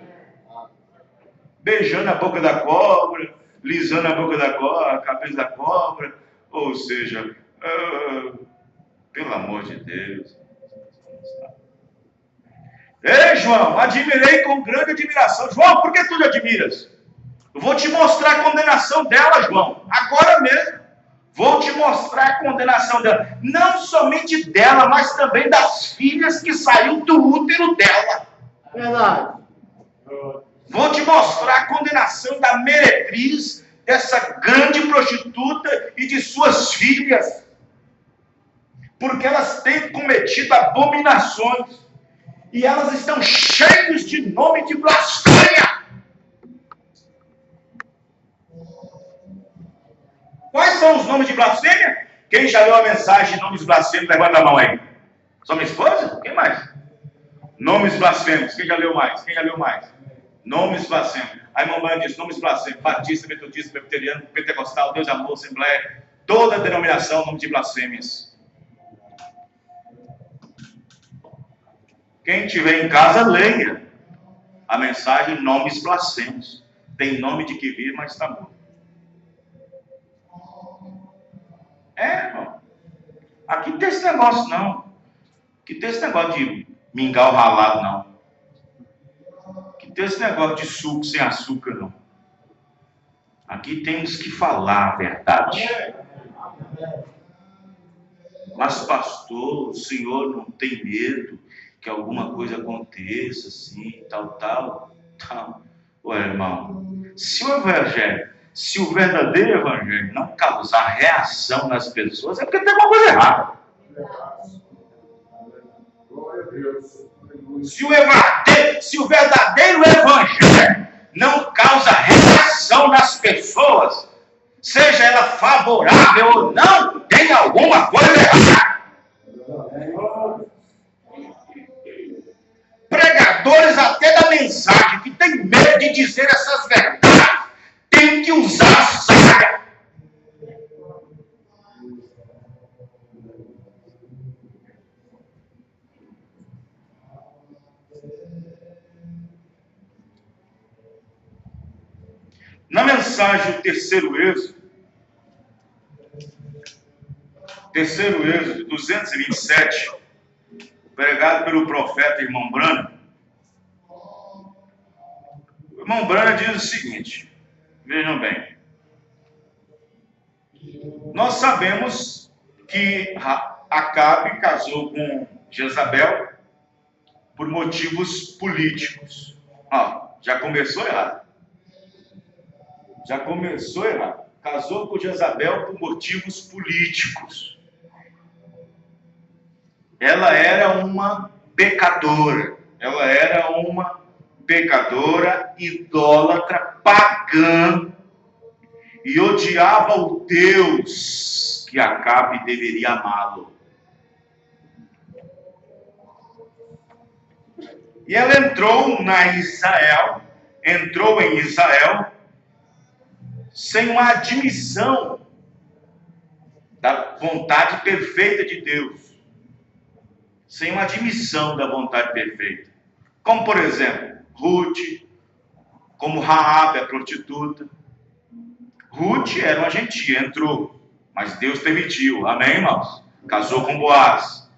Beijando a boca da cobra, lisando a boca da cobra, a cabeça da cobra, ou seja, pelo amor de Deus. Ei, João, admirei com grande admiração. João, por que tu admiras? Eu vou te mostrar a condenação dela, João, agora mesmo. Vou te mostrar a condenação dela, não somente dela, mas também das filhas que saíram do útero dela. Verdade. Vou te mostrar a condenação da meretriz, dessa grande prostituta e de suas filhas. Porque elas têm cometido abominações. E elas estão cheias de nome de blasfêmia. Quais são os nomes de blasfêmia? Quem já leu a mensagem de nomes blasfêmicos, levanta a mão aí. Só minha esposa? Quem mais? Nomes blasfêmicos. Quem já leu mais? Nomes blasfêmicos. Aí mamãe diz, nomes blasfêmicos. Batista, metodista, presbiteriano, pentecostal, Deus, amor, assembleia. Toda denominação, nome de blasfêmias. Quem tiver em casa, leia a mensagem nomes blasfêmicos. Tem nome de que vive, mas está morto. Irmão. Aqui não tem esse negócio, não. Aqui não tem esse negócio de mingau ralado, não. Aqui não tem esse negócio de suco sem açúcar, não. Aqui temos que falar a verdade. Mas, pastor, o senhor não tem medo que alguma coisa aconteça, assim, tal. Então, irmão, se o verdadeiro evangelho não causar reação nas pessoas, é porque tem alguma coisa errada. Se o verdadeiro evangelho não causa reação nas pessoas, seja ela favorável ou não, tem alguma coisa errada. Pregadores até da mensagem que tem medo de dizer essas verdades, tem que usar a saga. Na mensagem, o terceiro êxodo, 227, pregado pelo profeta irmão Branham, o irmão Branham diz o seguinte, vejam bem, nós sabemos que Acabe casou com Jezabel por motivos políticos. Já começou errado. Casou com Jezabel por motivos políticos. Ela era uma pecadora. Idólatra, pagã, e odiava o Deus que Acabe deveria amá-lo. E ela entrou em Israel, sem uma admissão da vontade perfeita de Deus. Sem uma admissão da vontade perfeita. Como, por exemplo, Ruth, como Raabe, a prostituta. Ruth era uma gentia, entrou, mas Deus permitiu. Amém, irmãos? Casou com Boaz.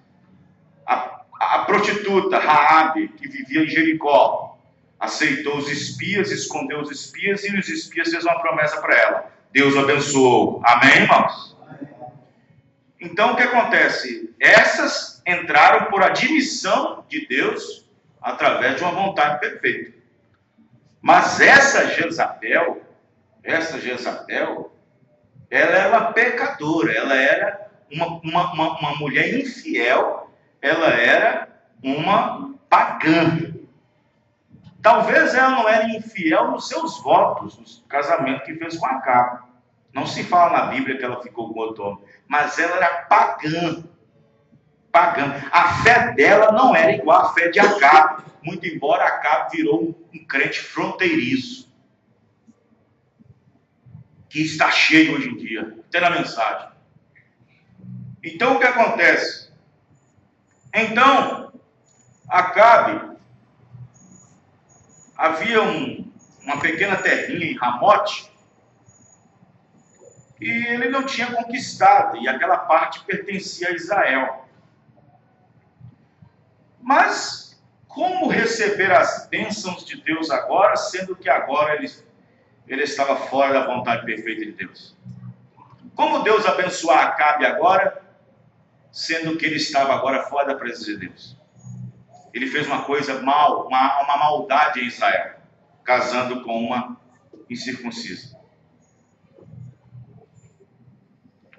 A prostituta, Raabe, que vivia em Jericó, aceitou os espias, escondeu os espias, e os espias fez uma promessa para ela. Deus abençoou. Amém, irmãos? Então, o que acontece? Essas entraram por admissão de Deus através de uma vontade perfeita. Mas essa Jezabel, ela era uma pecadora, ela era uma mulher infiel, ela era uma pagã. Talvez ela não era infiel nos seus votos, no casamento que fez com Acabe. Não se fala na Bíblia que ela ficou com outro homem, mas ela era pagã. A fé dela não era igual à fé de Acabe, muito embora Acabe virou um crente fronteiriço, que está cheio hoje em dia, até na mensagem. Então, o que acontece? Então, Acabe, havia uma pequena terrinha em Ramote, e ele não tinha conquistado, e aquela parte pertencia a Israel. Mas, como receber as bênçãos de Deus agora, sendo que agora ele estava fora da vontade perfeita de Deus? Como Deus abençoar Acabe agora, sendo que ele estava agora fora da presença de Deus? Ele fez uma coisa uma maldade em Israel, casando com uma incircuncisa.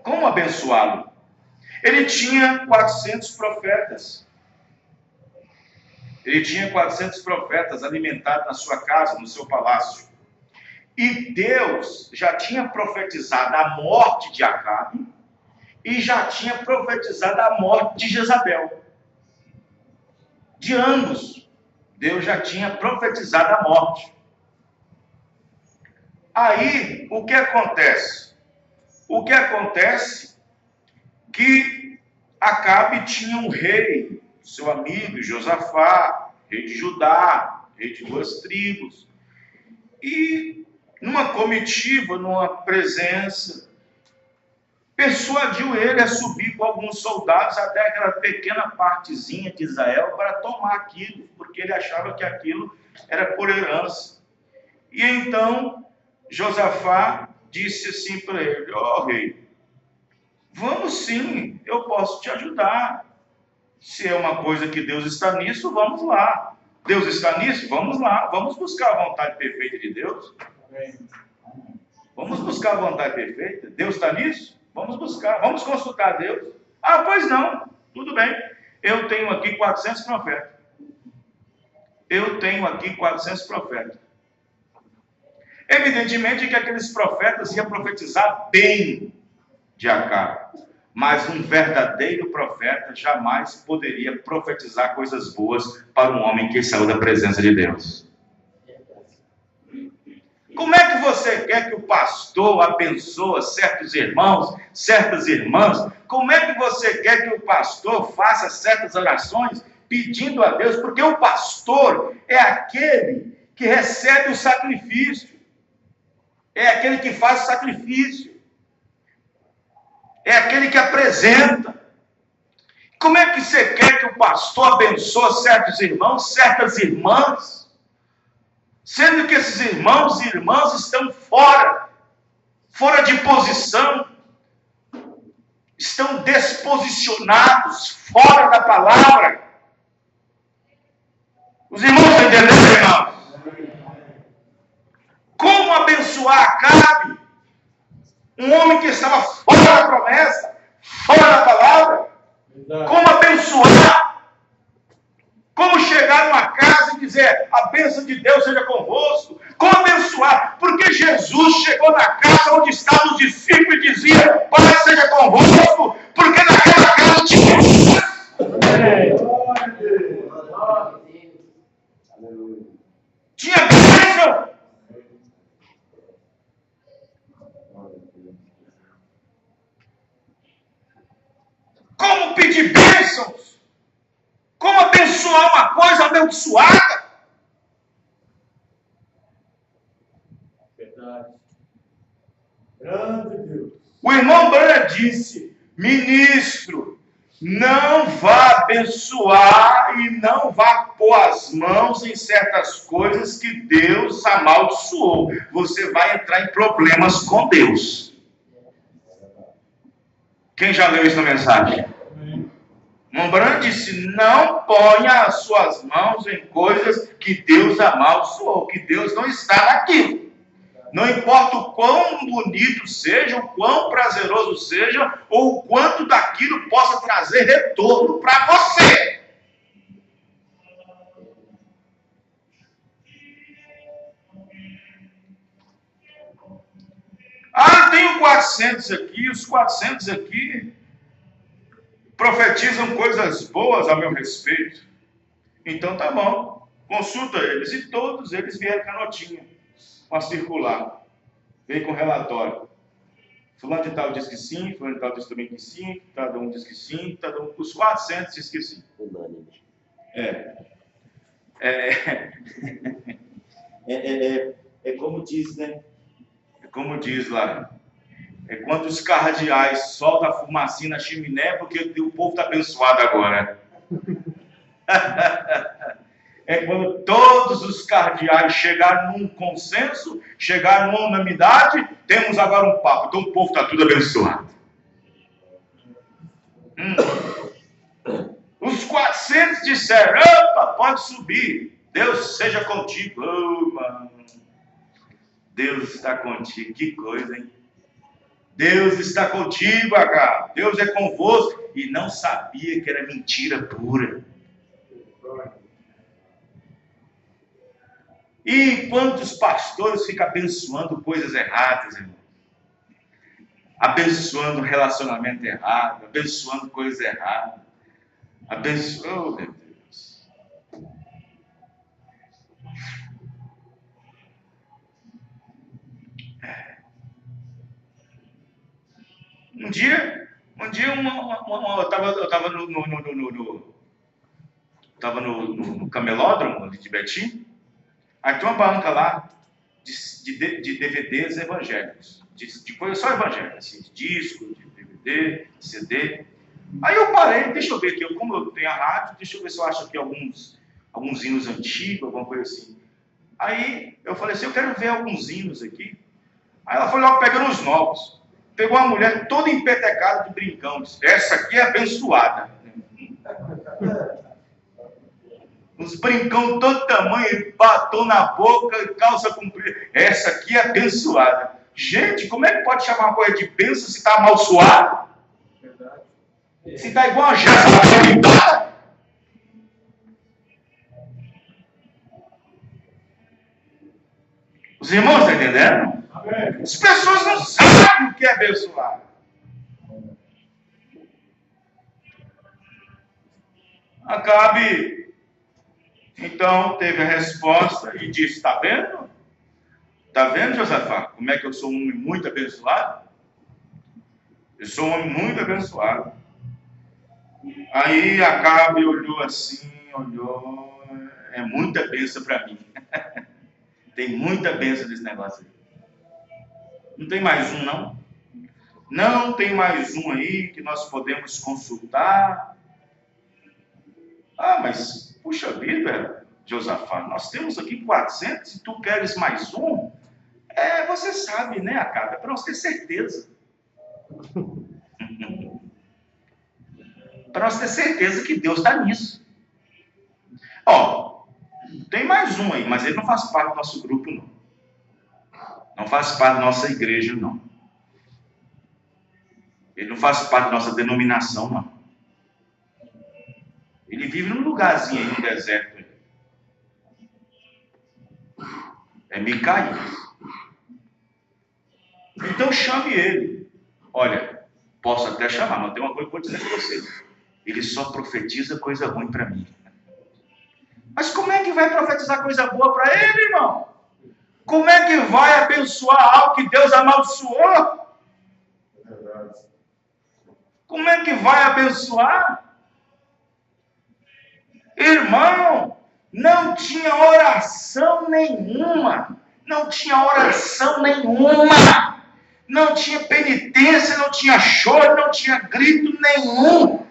Como abençoá-lo? Ele tinha 400 profetas. Ele tinha 400 profetas alimentados na sua casa, no seu palácio. E Deus já tinha profetizado a morte de Acabe e já tinha profetizado a morte de Jezabel. De ambos, Deus já tinha profetizado a morte. Aí, o que acontece? Que Acabe tinha um rei, seu amigo Josafá, rei de Judá, rei de 2 tribos. E numa comitiva, numa presença, persuadiu ele a subir com alguns soldados até aquela pequena partezinha de Israel para tomar aquilo, porque ele achava que aquilo era por herança. E então Josafá disse assim para ele: rei, vamos sim, eu posso te ajudar. Se é uma coisa que Deus está nisso, vamos lá. Deus está nisso? Vamos lá, vamos buscar a vontade perfeita de Deus. Vamos buscar a vontade perfeita. Deus está nisso? Vamos buscar, vamos consultar Deus. Ah, pois não, tudo bem. Eu tenho aqui 400 profetas. Eu tenho aqui 400 profetas. Evidentemente que aqueles profetas iam profetizar bem de Acabe. Mas um verdadeiro profeta jamais poderia profetizar coisas boas para um homem que saiu da presença de Deus. Como é que você quer que o pastor abençoe certos irmãos, certas irmãs? Como é que você quer que o pastor faça certas orações pedindo a Deus? Porque o pastor é aquele que recebe o sacrifício. É aquele que faz o sacrifício. É aquele que apresenta. Como é que você quer que o pastor abençoe certos irmãos, certas irmãs? Sendo que esses irmãos e irmãs estão fora de posição, estão desposicionados, fora da palavra. Os irmãos estão entendendo, irmãos? Como abençoar Acabe? Um homem que estava fora da promessa, fora da palavra. Como abençoar? Como chegar numa casa e dizer, a bênção de Deus seja convosco? Como abençoar? Porque Jesus chegou na casa onde estavam os discípulos e dizia, Pai seja convosco, porque naquela casa tinha. Tinha bênção. Como pedir bênçãos? Como abençoar uma coisa abençoada? Verdade. Grande Deus. O irmão Branham disse, ministro, não vá abençoar e não vá pôr as mãos em certas coisas que Deus amaldiçoou. Você vai entrar em problemas com Deus. Quem já leu isso na mensagem? Montbrand disse, não ponha as suas mãos em coisas que Deus amaldiçoou, que Deus não está naquilo. Não importa o quão bonito seja, o quão prazeroso seja, ou o quanto daquilo possa trazer retorno para você. Ah, tenho 400 aqui, os 400 aqui profetizam coisas boas a meu respeito. Então tá bom, consulta eles. E todos eles vieram com a notinha, com a circular. Veio com relatório. Fulano de tal diz que sim, fulano de tal diz também que sim, cada um diz que sim, cada um, os 400 diz que sim. É como diz, né? Como diz lá, é quando os cardeais soltam a fumacinha na chaminé, porque o povo está abençoado agora. É quando todos os cardeais chegaram num consenso, chegaram numa unanimidade, temos agora um papo, então o povo está tudo abençoado. Os 400 disseram, opa, pode subir, Deus seja contigo. Oh, mano. Deus está contigo, que coisa, hein? Deus está contigo, Acabe. Deus é convosco. E não sabia que era mentira pura. E quantos pastores ficam abençoando coisas erradas, irmão? Abençoando relacionamento errado, abençoando coisas erradas. Oh, meu Deus. Um dia eu estava no camelódromo de Betim. Aí tem uma banca lá de DVDs evangélicos, de coisa só evangélica, assim, de disco, de DVD, CD. Aí eu parei, deixa eu ver aqui, como eu tenho a rádio, deixa eu ver se eu acho aqui alguns hinos antigos, alguma coisa assim. Aí eu falei assim, eu quero ver alguns hinos aqui. Aí ela foi logo pegando os novos. Pegou uma mulher toda empetecada de brincão. Disse, essa aqui é abençoada. Uns brincão todo tamanho, batom na boca, calça comprida. Essa aqui é abençoada. Gente, como é que pode chamar uma coisa de bênção se está amaldiçoado? Se está igual uma jaca pintada? Os irmãos estão entendendo? As pessoas não sabem o que é abençoado. Acabe, então, teve a resposta e disse, está vendo? Está vendo, Josafá? Como é que eu sou um homem muito abençoado? Eu sou um homem muito abençoado. Aí Acabe olhou assim, olhou, é muita bênção para mim. Tem muita bênção desse negócio aí. Não tem mais um, não? Não tem mais um aí que nós podemos consultar? Ah, mas, puxa vida, Josafá, nós temos aqui 400 e tu queres mais um? Você sabe, né, Acabe? É para nós ter certeza. Para nós ter certeza que Deus está nisso. Ó, tem mais um aí, mas ele não faz parte do nosso grupo, não. Não faz parte da nossa igreja, não. Ele não faz parte da nossa denominação, não. Ele vive num lugarzinho aí, no deserto. É Micaías. Então chame ele. Olha, posso até chamar, mas tem uma coisa que eu vou dizer para vocês. Ele só profetiza coisa ruim para mim. Mas como é que vai profetizar coisa boa para ele, irmão? Como é que vai abençoar algo que Deus amaldiçoou? Como é que vai abençoar? Irmão, não tinha oração nenhuma. Não tinha oração nenhuma. Não tinha penitência, não tinha choro, não tinha grito nenhum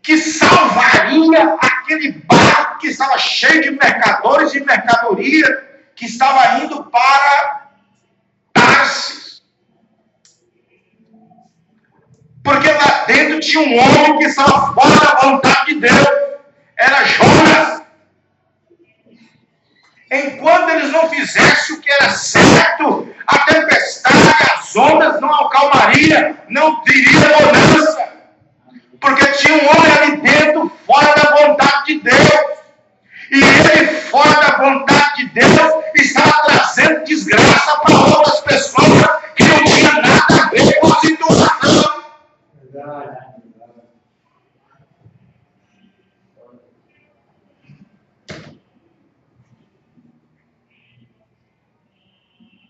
que salvaria aquele barco que estava cheio de mercadores e mercadoria que estava indo para Tarsis. Porque lá dentro tinha um homem que estava fora da vontade de Deus. Era Jonas. Enquanto eles não fizessem o que era certo, a tempestade, as ondas não acalmaria, não teria bonança. Porque tinha um homem ali dentro, fora da vontade de Deus. E ele, fora da vontade de Deus, estava trazendo desgraça para outras pessoas que não tinha nada a ver com a situação.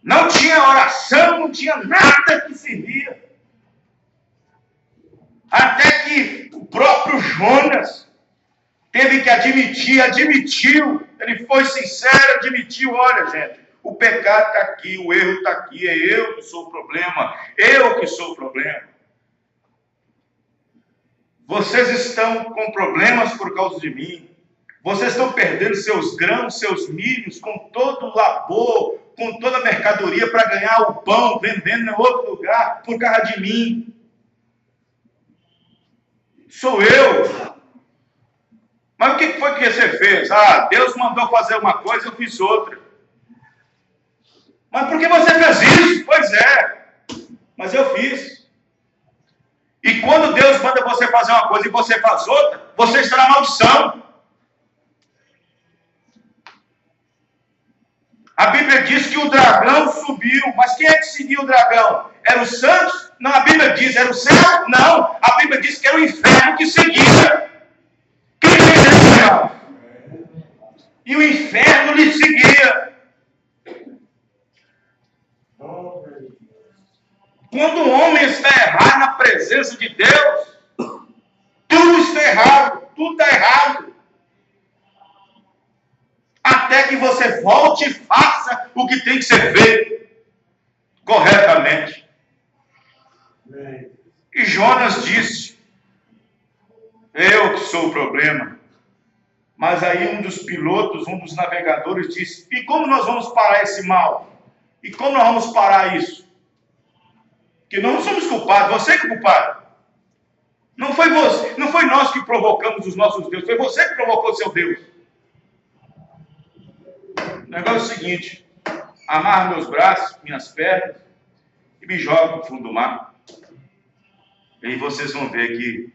Não tinha oração, não tinha nada que servia. Até que o próprio Jonas teve que admitiu, ele foi sincero, admitiu, olha gente, o pecado está aqui, o erro está aqui, é eu que sou o problema, eu que sou o problema. Vocês estão com problemas por causa de mim, vocês estão perdendo seus grãos, seus milhos, com todo o labor, com toda a mercadoria para ganhar o pão, vendendo em outro lugar, por causa de mim. Sou eu. Mas o que foi que você fez? Ah, Deus mandou fazer uma coisa, eu fiz outra. Mas por que você fez isso? Pois é, mas eu fiz. E quando Deus manda você fazer uma coisa e você faz outra, você está na maldição. A Bíblia diz que o dragão subiu, mas quem é que seguiu o dragão? Era os santos? Não, a Bíblia diz, era o céu? Não, a Bíblia diz que era o inferno que seguia. Quem seguia? E o inferno lhe seguia. Quando o homem está errado na presença de Deus, tudo está errado, tudo está errado. Até que você volte e faça o que tem que ser feito corretamente. E Jonas disse, eu que sou o problema. Mas aí um dos pilotos, um dos navegadores disse, e como nós vamos parar esse mal? E como nós vamos parar isso? Que nós não somos culpados, você que é culpado. Não foi você, não foi nós que provocamos os nossos deuses, foi você que provocou seu Deus. negócio é o seguinte: amarro meus braços, minhas pernas e me jogo no fundo do mar. E aí vocês vão ver que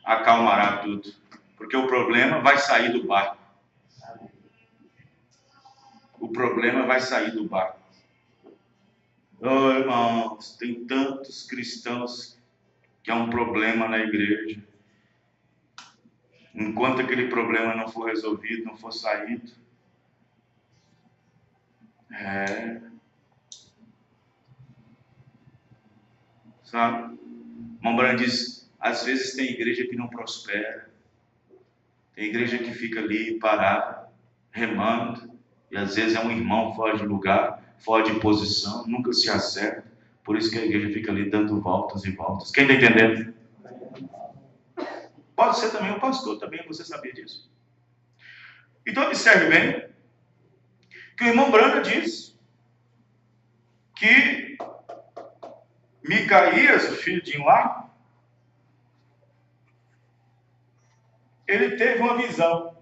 acalmará tudo. Porque o problema vai sair do barco. O problema vai sair do barco. Oh, irmãos, tem tantos cristãos que há um problema na igreja. Enquanto aquele problema não for resolvido, não for saído. Sabe? Irmão Branham diz, às vezes tem igreja que não prospera. Tem igreja que fica ali parada, remando. E às vezes é um irmão fora de lugar, fora de posição, nunca se acerta. Por isso que a igreja fica ali dando voltas e voltas. Quem está entendendo? Pode ser também um pastor, também você sabia disso. Então observe bem que o irmão Branham diz que Micaías, o filho de Imlá, ele teve uma visão.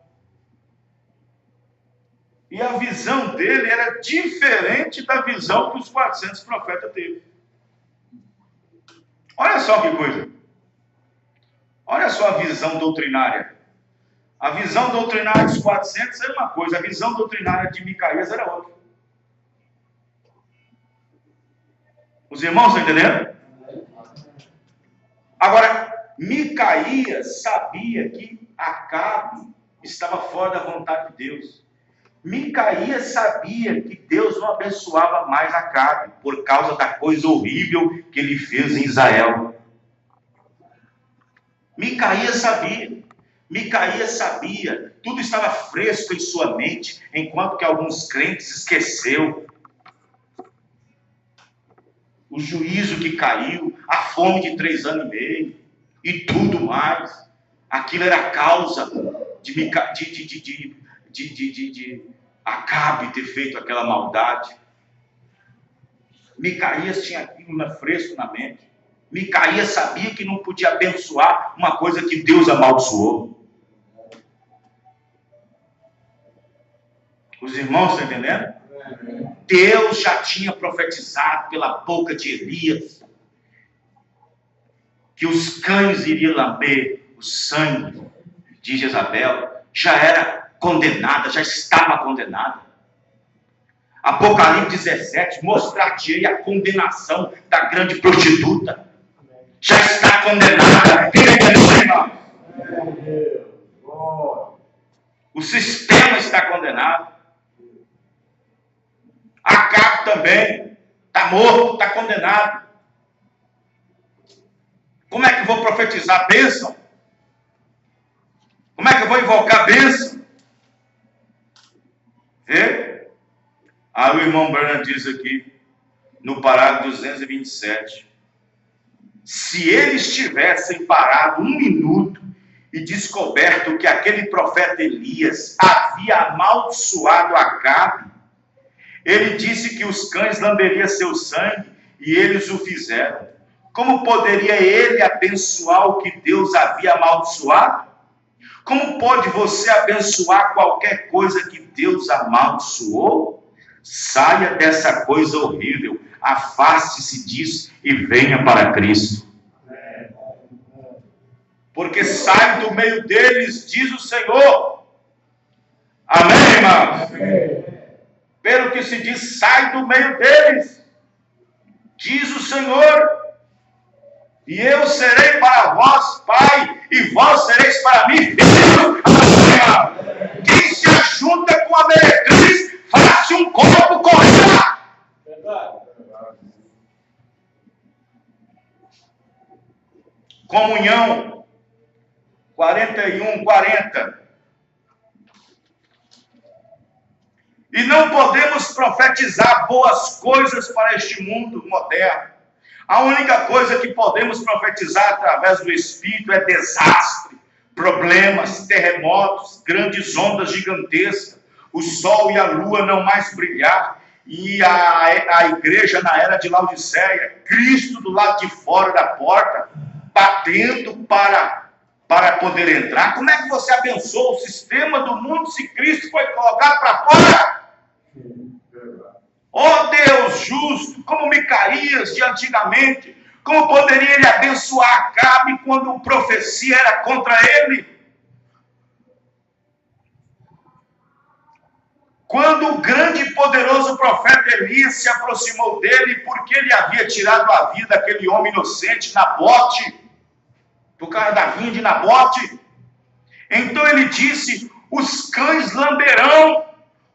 E a visão dele era diferente da visão que os 400 profetas teve. Olha só que coisa. Olha só a visão doutrinária. A visão doutrinária dos 400 era uma coisa, a visão doutrinária de Micaías era outra. Os irmãos estão entendendo? Agora, Micaías sabia que Acabe estava fora da vontade de Deus. Micaías sabia que Deus não abençoava mais Acabe por causa da coisa horrível que ele fez em Israel. Micaías sabia, tudo estava fresco em sua mente, enquanto que alguns crentes esqueceu. O juízo que caiu, a fome de 3 anos e meio, e tudo mais. Aquilo era a causa de Acabe ter feito aquela maldade. Micaías tinha aquilo fresco na mente. Micaías sabia que não podia abençoar uma coisa que Deus amaldiçoou. Os irmãos estão entendendo? Deus já tinha profetizado pela boca de Elias que os cães iriam lamber o sangue de Jezabel. Já era condenada, já estava condenada. Apocalipse 17, mostrar-te-ei a condenação da grande prostituta. Já está condenada. Quem entendeu, irmão? O sistema está condenado. Acabe também está morto, está condenado. Como é que eu vou profetizar a bênção? Como é que eu vou invocar a bênção? Aí o irmão Branham diz aqui, no parágrafo 227, se eles tivessem parado 1 minuto e descoberto que aquele profeta Elias havia amaldiçoado Acabe, ele disse que os cães lamberiam seu sangue e eles o fizeram. Como poderia ele abençoar o que Deus havia amaldiçoado? Como pode você abençoar qualquer coisa que Deus amaldiçoou? Saia dessa coisa horrível, afaste-se disso e venha para Cristo. Porque sai do meio deles, diz o Senhor. Amém, irmãos? Pelo que se diz, sai do meio deles, diz o Senhor. E eu serei para vós, Pai, e vós sereis para mim, filho. Quem se ajunta com a meretriz, faz um corpo com ela. Comunhão 41:40. E não podemos profetizar boas coisas para este mundo moderno. A única coisa que podemos profetizar através do Espírito é desastre, problemas, terremotos, grandes ondas gigantescas, o sol e a lua não mais brilhar, e a igreja na era de Laodiceia, Cristo do lado de fora da porta, batendo para poder entrar. Como é que você abençoa o sistema do mundo se Cristo foi colocado para fora? Ó Deus justo, como Micaías de antigamente, como poderia ele abençoar Acabe quando a profecia era contra ele? Quando o grande e poderoso profeta Elias se aproximou dele, porque ele havia tirado a vida daquele homem inocente, Nabote, por causa da vinha de Nabote, então ele disse: os cães lamberão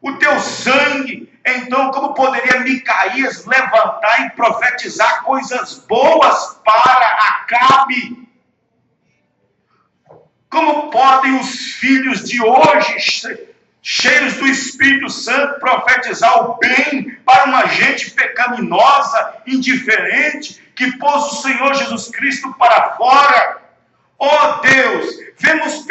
o teu sangue. Então, como poderia Micaías levantar e profetizar coisas boas para Acabe? Como podem os filhos de hoje, cheios do Espírito Santo, profetizar o bem para uma gente pecaminosa, indiferente, que pôs o Senhor Jesus Cristo para fora? Oh Deus, vemos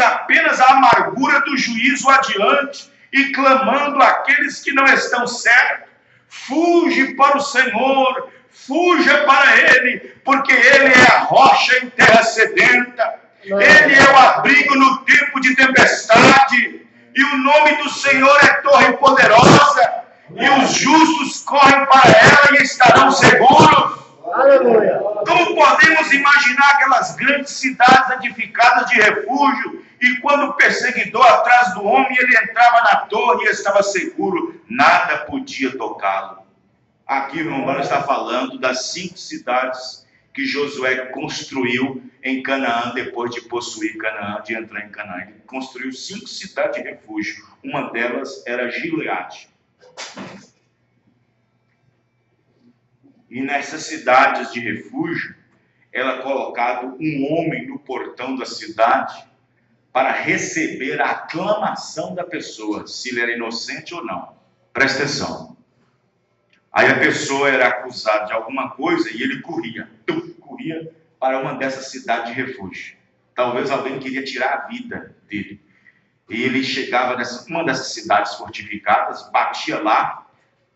apenas a amargura do juízo adiante e clamando àqueles que não estão certos: fuge para o Senhor, fuja para Ele, porque Ele é a rocha em terra sedenta, Ele é o abrigo no tempo de tempestade, e o nome do Senhor é torre poderosa, e os justos correm para ela e estarão seguros. Aleluia. Como podemos imaginar aquelas grandes cidades edificadas de refúgio, e quando o perseguidor atrás do homem, ele entrava na torre e estava seguro, nada podia tocá-lo. Aqui o irmão Branham está falando das 5 cidades que Josué construiu em Canaã, depois de possuir Canaã, de entrar em Canaã. Ele construiu 5 cidades de refúgio, uma delas era Gileade. E nessas cidades de refúgio, era colocado um homem no portão da cidade para receber a aclamação da pessoa, se ele era inocente ou não. Presta atenção. Aí a pessoa era acusada de alguma coisa e ele corria para uma dessas cidades de refúgio. Talvez alguém queria tirar a vida dele. E ele chegava uma dessas cidades fortificadas, batia lá,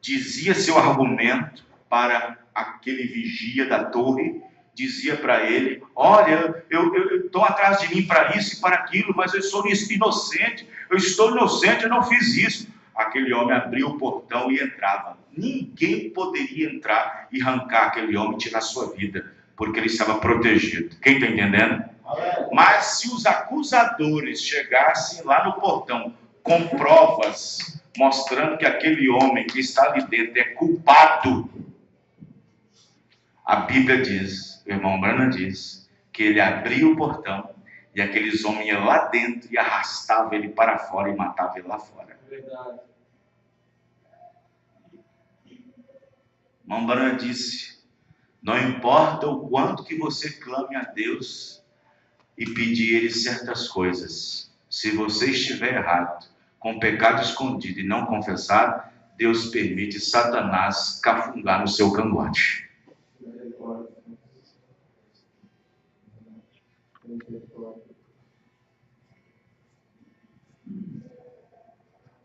dizia seu argumento para aquele vigia da torre, dizia para ele: olha, eu estou atrás de mim para isso e para aquilo, mas eu sou inocente, eu não fiz isso. Aquele homem abriu o portão e entrava. Ninguém poderia entrar e arrancar aquele homem e tirar sua vida, porque ele estava protegido. Quem está entendendo? Mas se os acusadores chegassem lá no portão com provas, mostrando que aquele homem que está ali dentro é culpado, a Bíblia diz, o irmão Branham diz, que ele abria o portão e aqueles homens iam lá dentro e arrastavam ele para fora e matavam ele lá fora. Verdade. O irmão Branham disse: não importa o quanto que você clame a Deus e pedir a Ele certas coisas, se você estiver errado, com pecado escondido e não confessar, Deus permite Satanás cafungar no seu cangote.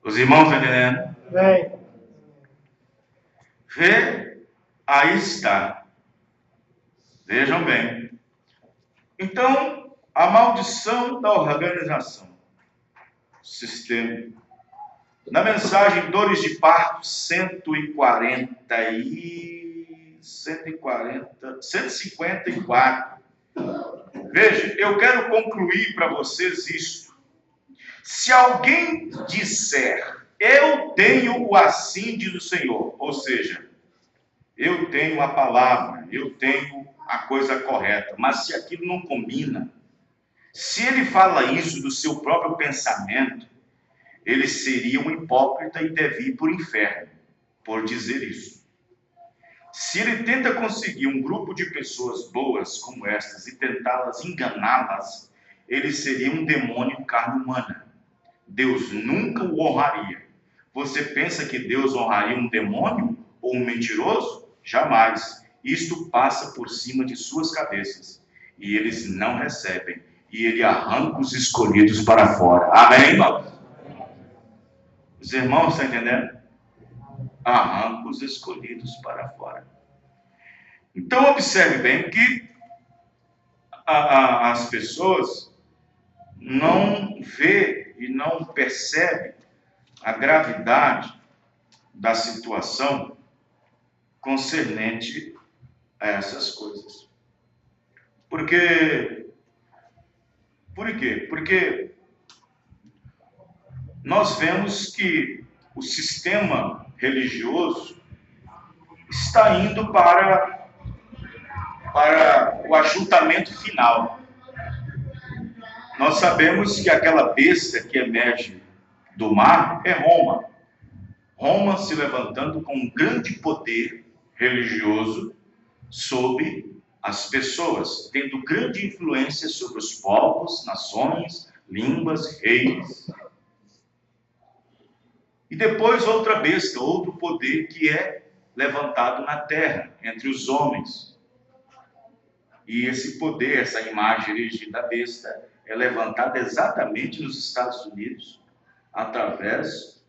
Os irmãos estão entendendo? Vem. Vê, aí está. Vejam bem. Então, a maldição da organização, sistema. Na mensagem Dores de Parto 154. Veja, eu quero concluir para vocês isto. Se alguém disser, eu tenho o assim diz o Senhor, ou seja, eu tenho a palavra, eu tenho a coisa correta, mas se aquilo não combina, se ele fala isso do seu próprio pensamento, ele seria um hipócrita e deve ir para o inferno, por dizer isso. Se ele tenta conseguir um grupo de pessoas boas como estas e tentá-las enganá-las, ele seria um demônio carne humana. Deus nunca o honraria. Você pensa que Deus honraria um demônio ou um mentiroso? Jamais. Isto passa por cima de suas cabeças. E eles não recebem. E ele arranca os escolhidos para fora. Amém, irmãos? Os irmãos estão entendendo? Arranca os escolhidos para fora. Então observe bem que as pessoas não vê e não percebe a gravidade da situação concernente a essas coisas. Por quê? Porque nós vemos que o sistema religioso está indo para o ajuntamento final. Nós sabemos que aquela besta que emerge do mar é Roma. Roma se levantando com um grande poder religioso sobre as pessoas, tendo grande influência sobre os povos, nações, línguas, reis. E depois outra besta, outro poder que é levantado na terra, entre os homens. E esse poder, essa imagem erigida da besta, é levantada exatamente nos Estados Unidos, através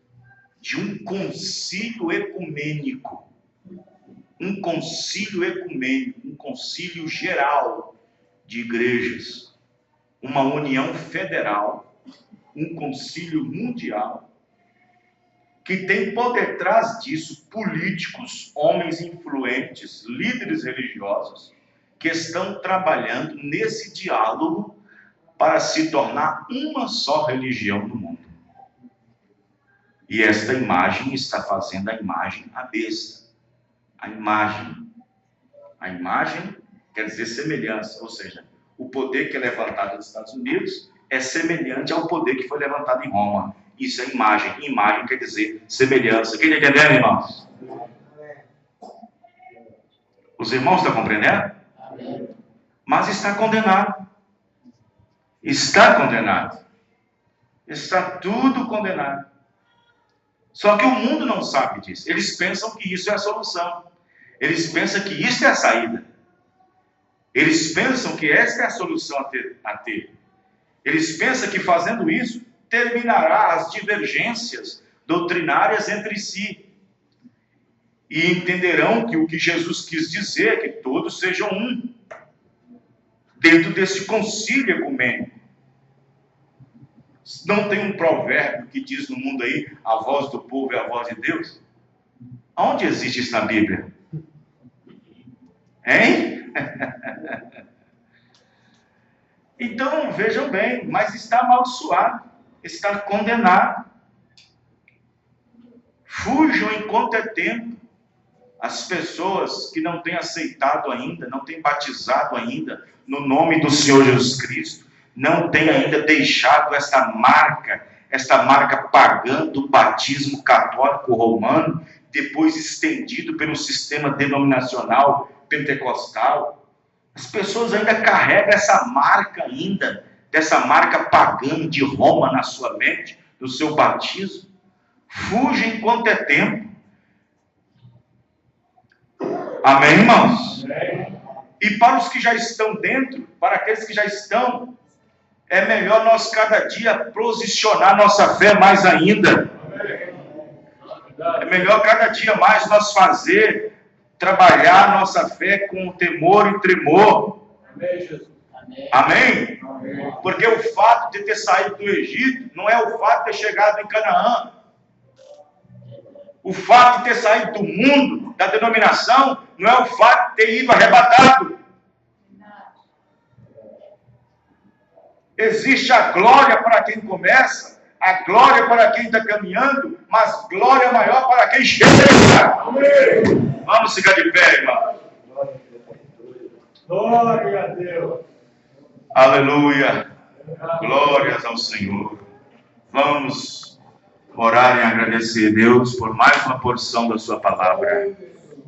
de um concílio ecumênico. Um concílio ecumênico, um concílio geral de igrejas. Uma união federal, um concílio mundial, que tem por detrás disso políticos, homens influentes, líderes religiosos, que estão trabalhando nesse diálogo para se tornar uma só religião no mundo. E esta imagem está fazendo a imagem a besta. A imagem quer dizer semelhança, ou seja, o poder que é levantado nos Estados Unidos é semelhante ao poder que foi levantado em Roma. Isso é imagem. Imagem quer dizer semelhança. Quem está entendendo, irmãos? Os irmãos estão compreendendo? Mas está condenado. Está condenado. Está tudo condenado. Só que o mundo não sabe disso. Eles pensam que isso é a solução. Eles pensam que isso é a saída. Eles pensam que esta é a solução a ter. Eles pensam que fazendo isso terminará as divergências doutrinárias entre si. E entenderão que o que Jesus quis dizer é que todos sejam um. Dentro desse concílio ecumênico. Não tem um provérbio que diz no mundo aí, a voz do povo é a voz de Deus? Aonde existe isso na Bíblia? Hein? Então, vejam bem, mas está amaldiçoado, está condenado. Fujam enquanto é tempo. As pessoas que não têm aceitado ainda, não têm batizado ainda, no nome do Senhor Jesus Cristo, não têm ainda deixado esta marca pagã do batismo católico romano, depois estendido pelo sistema denominacional pentecostal. As pessoas ainda carregam essa marca ainda, dessa marca pagã de Roma na sua mente, do seu batismo. Fujam enquanto é tempo. Amém, irmãos? Amém. E para os que já estão dentro, para aqueles que já estão, é melhor nós cada dia posicionar nossa fé mais ainda. É melhor cada dia mais nós trabalhar nossa fé com temor e tremor. Amém? Porque o fato de ter saído do Egito não é o fato de ter chegado em Canaã. O fato de ter saído do mundo, da denominação, não é o fato de ter ido arrebatado. Existe a glória para quem começa, a glória para quem está caminhando, mas glória maior para quem chega. Amém. Vamos ficar de pé, irmão. Glória a Deus. Aleluia. Glórias ao Senhor. Vamos orar e agradecer a Deus por mais uma porção da sua palavra.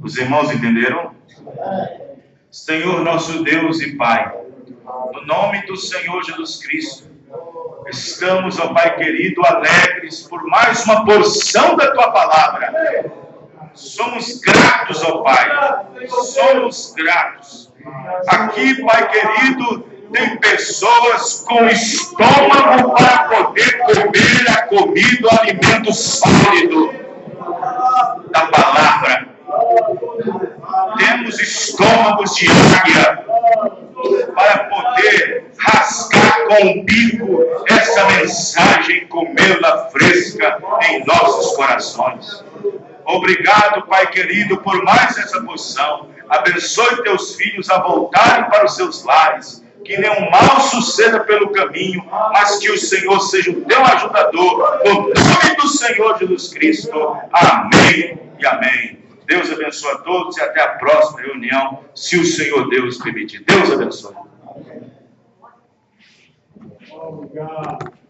Os irmãos entenderam? Senhor, nosso Deus e Pai, no nome do Senhor Jesus Cristo, estamos, ó Pai querido, alegres por mais uma porção da Tua palavra. Somos gratos, ó Pai, somos gratos. Aqui, Pai querido, tem pessoas com estômago para poder comer a comida, o alimento sólido da palavra. Temos estômagos de águia para poder rasgar com o bico essa mensagem, comê-la fresca em nossos corações. Obrigado, Pai querido, por mais essa porção. Abençoe teus filhos a voltarem para os seus lares. Que nenhum mal suceda pelo caminho, mas que o Senhor seja o teu ajudador. No nome do Senhor Jesus Cristo. Amém e amém. Deus abençoe a todos e até a próxima reunião, se o Senhor Deus permitir. Deus abençoe. Obrigado.